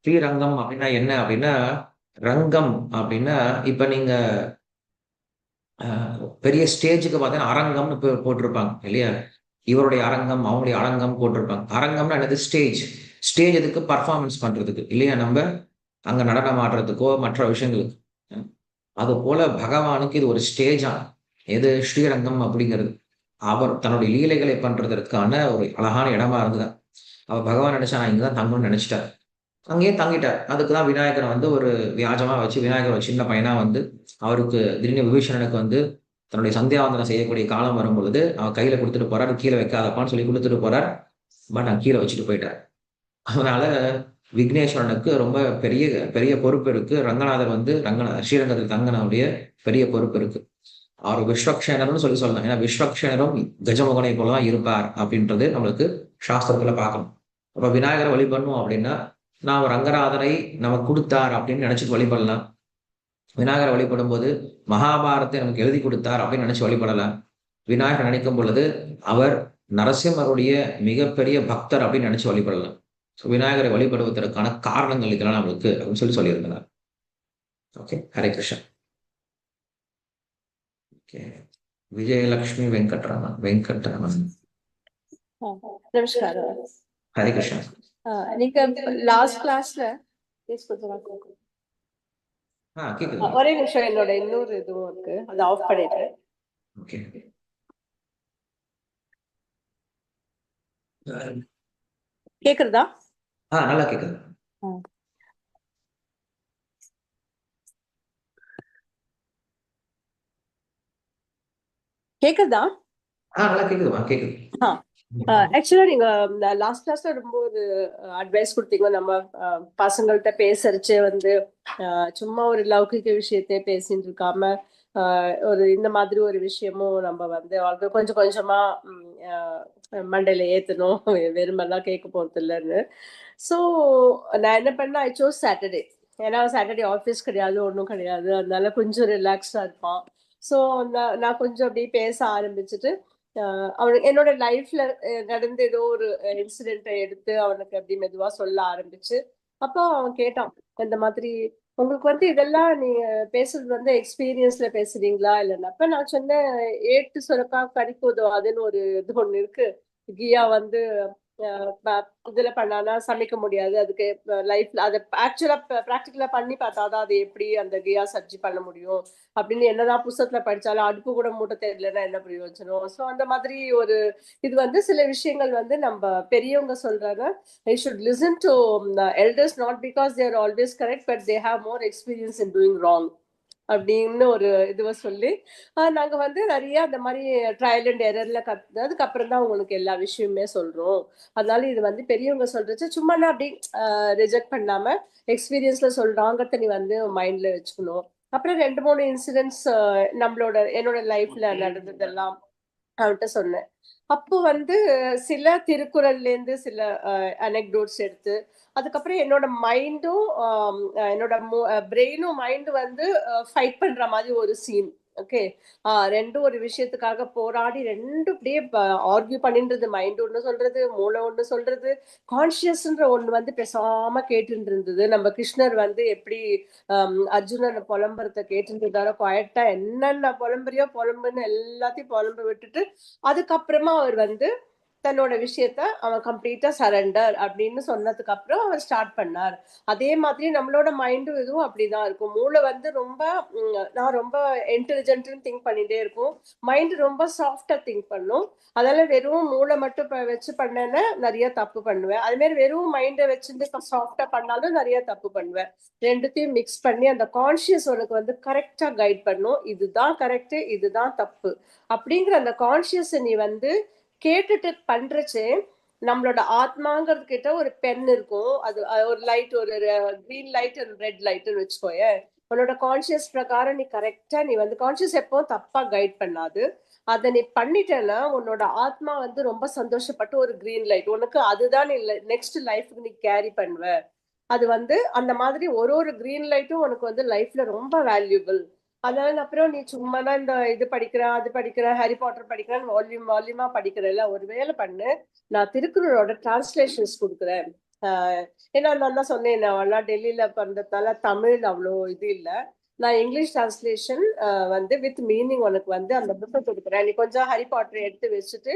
ஸ்ரீரங்கம் அப்படின்னா என்ன அப்படின்னா, ரங்கம் அப்படின்னா இப்ப நீங்க பெரிய ஸ்டேஜுக்கு பார்த்தீங்கன்னா அரங்கம்னு போட்டிருப்பாங்க இல்லையா, இவருடைய அரங்கம் அவங்களுடைய அரங்கம் போட்டிருப்பாங்க. அரங்கம்னா என்னது, ஸ்டேஜ். ஸ்டேஜ் எதுக்கு, பர்ஃபார்மன்ஸ் பண்றதுக்கு இல்லையா, நம்ம அங்க நடனம் ஆடுறதுக்கோ மற்ற விஷயங்களுக்கு. அது போல பகவானுக்கு இது ஒரு ஸ்டேஜா, எது ஸ்ரீரங்கம் அப்படிங்கிறது. அவர் தன்னுடைய லீலைகளை பண்றதற்கான ஒரு அழகான இடமா இருந்தது. அவர் பகவான் நினைச்சா நான் இங்கதான் தங்கணும்னு நினைச்சிட்டார். அங்கேயே தங்கிட்டார். அதுக்குதான் விநாயகரை வந்து ஒரு வியாஜமா வச்சு, விநாயகர் ஒரு சின்ன பையனா வந்து அவருக்கு திடீர்னு விபீஷணனுக்கு வந்து தன்னுடைய சந்தியாவந்தனம் செய்யக்கூடிய காலம் வரும் பொழுது அவர் கையில கொடுத்துட்டு போறாரு. கீழே வைக்காதப்பான்னு சொல்லி கொடுத்துட்டு போறார். பட் நான் கீழே வச்சுட்டு போயிட்டார். அதனால விக்னேஸ்வரனுக்கு ரொம்ப பெரிய பெரிய பொறுப்பு இருக்கு. ரங்கநாதர் வந்து ஸ்ரீரங்கத்தில் தங்கனுடைய பெரிய பொறுப்பு இருக்கு. அவர் விஸ்வக்ஷேனர்னு சொல்லி சொல்லலாம். ஏன்னா விஸ்வக்ஷேனரும் கஜமுகனை போலதான் இருப்பார் அப்படின்றது நம்மளுக்கு சாஸ்திரத்துல பார்க்கணும். அப்ப விநாயகரை வழிபடணும் அப்படின்னா நாம் ரங்கநாதரை நமக்கு கொடுத்தார் அப்படின்னு நினைச்சிட்டு வழிபடலாம். விநாயகரை வழிபடும் போது மகாபாரத்தை நமக்கு எழுதி கொடுத்தார் அப்படின்னு நினைச்சு வழிபடலாம். விநாயகர் நினைக்கும் பொழுது அவர் நரசிம்மருடைய மிகப்பெரிய பக்தர் அப்படின்னு நினைச்சு வழிபடலாம். ஸோ விநாயகரை வழிபடுவதற்கான காரணங்கள் இதெல்லாம் நம்மளுக்கு அப்படின்னு சொல்லியிருக்கிறார். ஓகே, ஹரே கிருஷ்ணன். ஓகே, விஜயலட்சுமி வெங்கட்ராமன். ನಮಸ್ಕಾರ. ஹரே கிருஷ்ணன். நீங்க லாஸ்ட் கிளாஸ்ல கேக்குது. ஒரே நிமிஷம், என்னோட இன்னொரு இதுவும் இருக்கு, அதை ஆஃப் பண்ணிட்டேன். ஓகே, கேக்குறதா? நல்லா கேக்குது. கேக்குறதா? நல்லா கேக்குதுமா, கேக்குது. ஆக்சுவலா நீங்க லாஸ்ட் கிளாஸ்ல ரொம்ப ஒரு அட்வைஸ் கொடுத்தீங்க. நம்ம பசங்கள்கிட்ட பேசறச்சு வந்து சும்மா ஒரு லௌகிக விஷயத்தையே பேசிட்டு இருக்காம ஒரு இந்த மாதிரி ஒரு விஷயமும் நம்ம வந்து அவங்களுக்கு கொஞ்சம் கொஞ்சமா மண்டையில ஏத்தணும், வெறுமெல்லாம் கேட்க போறது இல்லைன்னு. ஸோ நான் என்ன பண்ணேன், ஐ சோஸ் சாட்டர்டே. ஏன்னா சாட்டர்டே ஆஃபீஸ் கிடையாது, ஒன்றும் கிடையாது, அதனால கொஞ்சம் ரிலாக்ஸ்டா இருப்பான். ஸோ நான் கொஞ்சம் அப்படியே பேச ஆரம்பிச்சுட்டு அவனுக்கு என்னோட லைஃப்ல நடந்த ஏதோ ஒரு இன்சிடென்ட்டை எடுத்து அவனுக்கு அப்படி மெதுவா சொல்ல ஆரம்பிச்சு, அப்போ அவன் கேட்டான், இந்த மாதிரி உங்களுக்கு வந்து இதெல்லாம் நீங்க பேசுறது வந்து எக்ஸ்பீரியன்ஸ்ல பேசுறீங்களா இல்லைன்னா? அப்ப நான் சொன்னேன், ஏட்டு சுரக்கா கறிக்கு உதவாதுன்னு ஒரு இது ஒண்ணு இருக்கு. கியா வந்து இதுல பண்ணானா சமைக்க முடியாது, அதுக்கு லைஃப்ல அதை ஆக்சுவலா ப்ராக்டிக்கலா பண்ணி பார்த்தாதான் அது எப்படி அந்த கியா சப்ஜி பண்ண முடியும் அப்படின்னு என்னதான் புத்தகத்துல படிச்சாலும் அடுப்பு கூட மூட்ட தெரியலன்னா என்ன பிரயோஜனம். ஸோ அந்த மாதிரி ஒரு இது வந்து சில விஷயங்கள் வந்து நம்ம பெரியவங்க சொல்றாங்க, I should listen to elders not because they're always correct but they have more experience in doing wrong அப்படின்னு ஒரு இதுவை சொல்லி நாங்க வந்து நிறைய அந்த மாதிரி ட்ரையல் அண்ட் எரர்ல கத்துனதுக்கு அப்புறம் தான் உங்களுக்கு எல்லா விஷயமுமே சொல்றோம். அதனால இது வந்து பெரியவங்க சொல்றது சும்மா நான் அப்படி ரிஜெக்ட் பண்ணாம எக்ஸ்பீரியன்ஸ்ல சொல்றாங்கிறத நீ வந்து மைண்ட்ல வச்சுக்கணும். அப்புறம் 2-3 இன்சிடென்ட்ஸ் என்னோட லைஃப்ல நடந்ததெல்லாம் அவன்கிட்ட சொன்னேன். அப்போ வந்து சில திருக்குறள்ல இருந்து சில அனெக்டோட்ஸ் எடுத்து, அதுக்கப்புறம் என்னோட மைண்டும் என்னோட பிரெயினும் மைண்டும் வந்து ஃபைட் பண்ற மாதிரி ஒரு சீன். ஓகே, ரெண்டும் ஒரு விஷயத்துக்காக போராடி ரெண்டும் அப்படியே ஆர்கியூ பண்ணின்றது. மைண்ட் ஒண்ணு சொல்றது, மூளை ஒண்ணு சொல்றது, கான்சியஸ்ன்ற ஒண்ணு வந்து பேசாம கேட்டுட்டு இருந்தது. நம்ம கிருஷ்ணர் வந்து எப்படி அர்ஜுனன் புலம்புறத கேட்டுட்டு இருந்தாரோ, குவாய்ட்டா என்னென்ன புலம்புறியோ புலம்புன்னு எல்லாத்தையும் புலம்ப விட்டுட்டு அதுக்கப்புறமா அவர் வந்து தன்னோட விஷயத்த அவன் கம்ப்ளீட்டா சரண்டர் அப்படின்னு சொன்னதுக்கு அப்புறம் அவர் ஸ்டார்ட் பண்ணார். அதே மாதிரி நம்மளோட மைண்டும் இதுவும் அப்படிதான் இருக்கும். மூளை வந்து ரொம்ப நான் ரொம்ப இன்டெலிஜென்ட்னு திங்க் பண்ணிட்டே இருக்கும், மைண்ட் ரொம்ப சாஃப்டா திங்க் பண்ணும். அதனால வெறும் மூளை மட்டும் வச்சு பண்ணேன்னா நிறைய தப்பு பண்ணுவேன். அது மாதிரி வெறும் மைண்டை வச்சுட்டு சாஃப்டா பண்ணாலும் நிறைய தப்பு பண்ணுவேன். ரெண்டுத்தையும் மிக்ஸ் பண்ணி அந்த கான்சியஸ் உனக்கு வந்து கரெக்டா கைட் பண்ணும், இதுதான் கரெக்ட் இதுதான் தப்பு அப்படிங்கிற அந்த கான்சியஸ் நீ வந்து கேட்டுட்டு பண்றச்சு. நம்மளோட ஆத்மாங்கிறது கிட்ட ஒரு பென் இருக்கும், அது ஒரு லைட், ஒரு கிரீன் லைட் ரெட் லைட்னு வச்சுக்கோய. உன்னோட கான்சியஸ் பிரகாரம் நீ கரெக்டா நீ வந்து கான்சியஸ் எப்பவும் தப்பா கைட் பண்ணாது. அதை நீ பண்ணிட்டேன்னா உன்னோட ஆத்மா வந்து ரொம்ப சந்தோஷப்பட்டு ஒரு கிரீன் லைட் உனக்கு அதுதான் நீ நெக்ஸ்ட் லைஃப்க்கு நீ கேரி பண்ணுவ. அது வந்து அந்த மாதிரி ஒரு கிரீன் லைட்டும் உனக்கு வந்து லைஃப்ல ரொம்ப வேல்யூபிள். அதனால அப்புறம் நீ சும்மா இந்த இது படிக்கிற அது படிக்கிற ஹாரி பாட்டர் படிக்கிறேன்னு வால்யூமா படிக்கிறல்ல, ஒரு வேலை பண்ணு, நான் திருக்குறளோட டிரான்ஸ்லேஷன்ஸ் கொடுக்குறேன். ஏன்னா நான் தான் சொன்னேன், நான் டெல்லியில பிறந்ததால தமிழ் அவ்வளோ இது இல்லை, நான் இங்கிலீஷ் டிரான்ஸ்லேஷன் வந்து வித் மீனிங் உனக்கு வந்து அந்த புக்கை கொடுக்குறேன், நீ கொஞ்சம் ஹாரி பாட்டர் எடுத்து வச்சுட்டு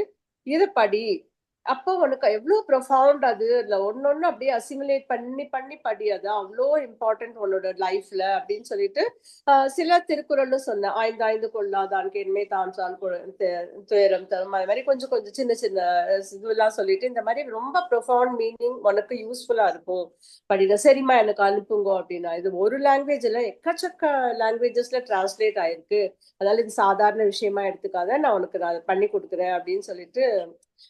இதை படி. அப்போ உனக்கு எவ்வளவு ப்ரொஃபவுண்ட் அது இல்லை ஒன்னொன்னு அப்படியே அசிமுலேட் பண்ணி பண்ணி படி, அது அவ்வளோ இம்பார்ட்டன்ட் உன்னோட லைஃப்ல அப்படின்னு சொல்லிட்டு சில திருக்குறளும் சொன்னேன். ஐந்து ஐந்து கொள்ளாதான் கேண்மை தான் சால் துயரம் தரும், அது மாதிரி கொஞ்சம் கொஞ்சம் சின்ன சின்ன இதுவெல்லாம் சொல்லிட்டு இந்த மாதிரி ரொம்ப ப்ரொஃபவுண்ட் மீனிங் உனக்கு யூஸ்ஃபுல்லா இருக்கும் படினா சரிம்மா எனக்கு அனுப்புங்க அப்படின்னா. இது ஒரு லாங்குவேஜ் இல்லை, எக்கச்சக்க லாங்குவேஜஸ்ல டிரான்ஸ்லேட் ஆயிருக்கு, அதனால இது சாதாரண விஷயமா எடுத்துக்காத, நான் உனக்கு நான் பண்ணி கொடுக்குறேன் அப்படின்னு சொல்லிட்டு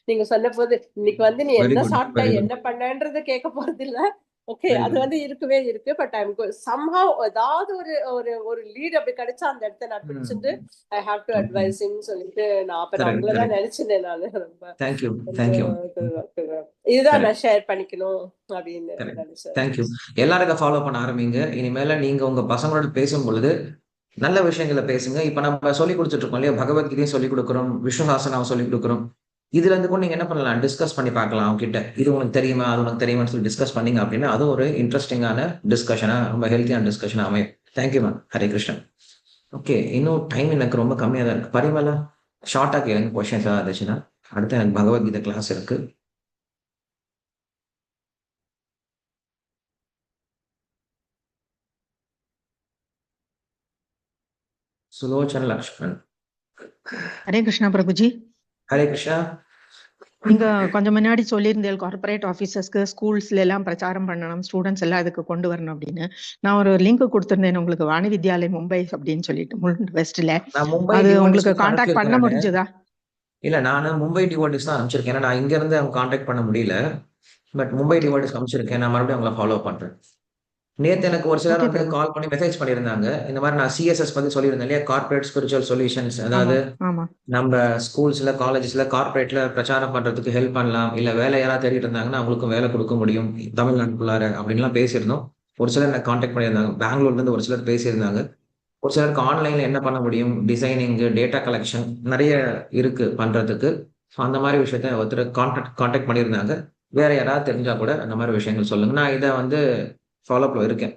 நீங்க சொன்ன போது இன்னைக்கு வந்து நீ என்ன சாப்பிட்ட என்ன பண்ணன்றது கேட்க போறது இல்ல. ஓகே, அது வந்து இருக்கவே இருக்கு. பட் ஐம் சம்ஹவ் ஏதாவது ஒரு ஒரு ஒரு லீட் அப்படி கிடைச்சா அந்த இடத்த நான் பிடிச்சிட்டு ஐ ஹாவ் டு அட்வைஸ் சொல்லிட்டு நான் அப்புறம் அவங்களதான் நினைச்சிட்டேன் நானு. ரொம்ப இதுதான் நான் ஷேர் பண்ணிக்கணும் அப்படின்னு நினைச்சேன். எல்லாருக்கும் ஃபாலோ பண்ண ஆரம்பிங்க. இனிமேல நீங்க உங்க பசங்களோட பேசும் பொழுது நல்ல விஷயங்களை பேசுங்க. இப்ப நம்ம சொல்லிக் கொடுத்துட்டு இருக்கோம் இல்லையா? பகவத்கீதையும் சொல்லிக் கொடுக்குறோம், விஷ்ணு சஹஸ்ரநாமம் சொல்லிக் கொடுக்குறோம். இதுல இருந்து கூட நீங்க என்ன பண்ணலாம்? டிஸ்கஸ் பண்ணி பார்க்கலாம் அவங்க கிட்ட. இது உனக்கு தெரியுமா? அது உனக்கு தெரியுமான்னு சொல்லி டிஸ்கஸ் பண்ணீங்க அப்படின்னா, அதுவும் ஒரு இன்ட்ரெஸ்டிங்கான டிஸ்கஷனா, ரொம்ப ஹெல்த்தியான டிஸ்கஷனா அமையும். Thank you ma'am. Hare Krishnan. Okay. இன்னும் டைம் எனக்கு ரொம்ப கம்மியா தான் இருக்கு. பரிமளா, ஷார்ட்டா கேளுங்க கொஸ்டின்ஸ் ஏதாவது இருந்துச்சுன்னா. அடுத்து எனக்கு பகவத்கீதை கிளாஸ் இருக்கு. சுலோச்சன லக்ஷ்மண். ஹரே கிருஷ்ணா பிரபுஜி. ஹரே கிருஷ்ணா. நீங்க கொஞ்சம் முன்னாடி சொல்லியிருந்தேன் கார்பரேட் ஆபீசர்ஸ்க்கு ஸ்கூல்ஸ்ல எல்லாம் பிரச்சாரம் பண்ணணும், ஸ்டூடெண்ட்ஸ் எல்லாம் இதுக்கு கொண்டு வரணும் அப்படின்னு. நான் ஒரு லிங்க் கொடுத்திருந்தேன் உங்களுக்கு, வாணி வித்யாலய் மும்பை அப்படின்னு சொல்லிட்டு முல்லுண்ட் வெஸ்ட்ல. நான் மும்பை அது உங்களுக்கு டிவோட்டிஸ்க்கு கான்டாக்ட் பண்ண அனுப்பிச்சிருக்கேன். முடிஞ்சதா? இல்ல நானு மும்பை டிவோட்டிஸ் தான் அனுப்பிச்சிருக்கேன். ஏன்னா நான் இங்க இருந்து அவங்க கான்டாக்ட் பண்ண முடியல. பட் மும்பை ஓகே டிவோட்டிஸ் அனுப்பிச்சிருக்கேன். நான் மறுபடியும் அவங்கள ஃபாலோ பண்றேன். நேத்து எனக்கு ஒரு சிலர் ஓகே வந்து பிரபு. கால் பண்ணி மெசேஜ் பண்ணியிருந்தாங்க. இந்த மாதிரி நான் சிஎஸ்எஸ் பத்தி சொல்லியிருந்தேன் இல்லையா? Corporate spiritual solutions. ஆமா அதாவது ஆமா. நம்ம ஸ்கூல்ஸ்ல, காலேஜஸ்ல, கார்பரேட்ல பிரச்சாரம் பண்றதுக்கு ஹெல்ப் பண்ணலாம். இல்ல வேலை யாராவது தேடிட்டு இருந்தாங்கன்னா அவங்களுக்கும் வேலை கொடுக்க முடியும் தமிழ்நாட்டுக்குள்ளார அப்படின்லாம் பேசியிருந்தோம். ஒரு சிலர் எனக்கு கான்டாக்ட் பண்ணியிருந்தாங்க. பெங்களூர்ல இருந்து ஒரு சிலர் பேசியிருந்தாங்க. ஒரு சிலருக்கு ஆன்லைன்ல என்ன பண்ண முடியும், டிசைனிங், டேட்டா கலெக்ஷன் நிறைய இருக்கு பண்றதுக்கு. ஸோ அந்த மாதிரி விஷயத்த ஒருத்தர் கான்டாக்ட் பண்ணியிருந்தாங்க. வேற யாராவது தெரிஞ்சா கூட அந்த மாதிரி விஷயங்கள் சொல்லுங்க. நான் இதை வந்து ஃபாலோப்ல இருக்கேன்.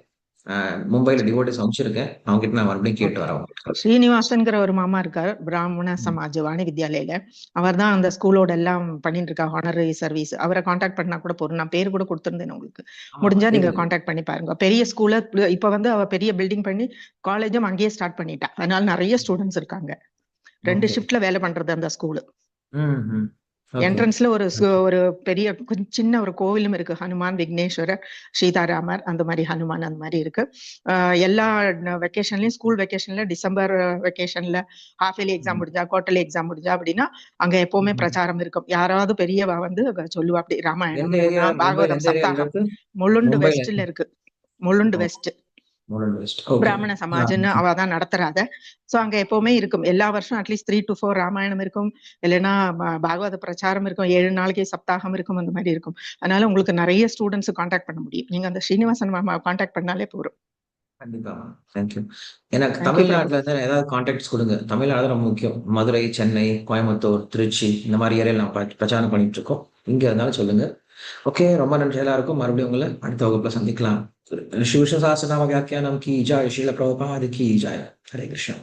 மும்பைல டிவோட்டிஸ் அனுப்பிச்சிருக்கேன். அவங்க கிட்ட நான் மறுபடியும் கேட்டு ஓகே. வரேன் உங்களுக்கு. ஸ்ரீனிவாசன்கிற ஒரு மாமா இருக்கார், பிராமண ம். சமாஜ் வாணி வித்யாலயில. அவர் தான் அந்த ஸ்கூலோட எல்லாம் பண்ணிட்டு இருக்கா, ஹானரரி சர்வீஸ். அவரை கான்டாக்ட் பண்ணா கூட போறோம். நான் பேர் கூட கொடுத்திருந்தேன் உங்களுக்கு. ஆமா முடிஞ்சா நீங்க இருக்கு. கான்டாக்ட் பண்ணி பாருங்க. பெரிய ஸ்கூல்ல இப்ப வந்து அவ பெரிய பில்டிங் பண்ணி காலேஜும் அங்கேயே ஸ்டார்ட் பண்ணிட்டா. அதனால நிறைய ஸ்டூடெண்ட்ஸ் இருக்காங்க. 2 ஓகே. ஷிஃப்ட்ல வேலை பண்றது அந்த ஸ்கூல். ம், ம். ஓகே. என்ட்ரன்ஸ்ல ஒரு பெரிய சின்ன ஒரு கோவிலும் இருக்கு. ஹனுமான், விக்னேஸ்வரர், சீதாராமர், அந்த மாதிரி ஹனுமான் அந்த மாதிரி இருக்கு. எல்லா வெக்கேஷன்லயும், ஸ்கூல் வெக்கேஷன்ல, டிசம்பர் வெக்கேஷன்ல ஹாஃப் இயர்லி எக்ஸாம் ம், முடிஞ்சா, குவார்டர்லி எக்ஸாம் முடிஞ்சா அப்படின்னா அங்க எப்பவுமே ம். பிரச்சாரம் இருக்கும். யாராவது பெரியவா வந்து அங்க சொல்லுவா அப்படி ராமாயணம், எந்த ஏரியா? மும்பைல பாகவதம், எந்த ஏரியால சப்தாகம். இருக்கு? முள்ளுண்டு மும்பைல. வெஸ்ட்ல இருக்கு. முள்ளுண்டு ஓ, வெஸ்ட் முரல் வெஸ்ட். ஓகே. பிராமண சமாஜ்னு அவ தான் நடத்துறாத. சோ அங்க எப்பவுமே இருக்கும். எல்லா வருஷம் அட்லீஸ்ட் 3 to 4 ராமாயணம் இருக்கும். இல்லைன்னா பாகவத பிரச்சாரம் இருக்கும். 7 நாளைக்கு சப்தாகம் இருக்கும். அந்த மாதிரி இருக்கும். அதனால உங்களுக்கு நிறைய ஸ்டூடெண்ட்ஸ் கான்டாக்ட் பண்ண முடியும். நீங்க அந்த ஸ்ரீனிவாசன் மாமா கான்டாக்ட் பண்ணாலே போதும். கண்டிப்பா. தேங்க்யூ. எனக்கு தேங்க்யூ பிரபு. தமிழ்நாட்டுல இருந்து ஏதாவது கான்டாக்ட்ஸ் கொடுங்க. தமிழ்நாடு ரொம்ப முக்கியம். மதுரை, சென்னை, கோயம்புத்தூர், திருச்சி இந்த மாதிரி ஏரியால நான் பிரச்சாரம் பண்ணிட்டு இருக்கோம். இங்க இருந்தாலும் சொல்லுங்க. ஓகே. ரொம்ப நன்றி எல்லாருக்கும். மறுபடியும் உங்களை அடுத்த வகுப்புல சந்திக்கலாம். शिव सहस्रनाम व्याख्यानम की जय, श्रील प्रभुपाद की जय। हरे कृष्ण।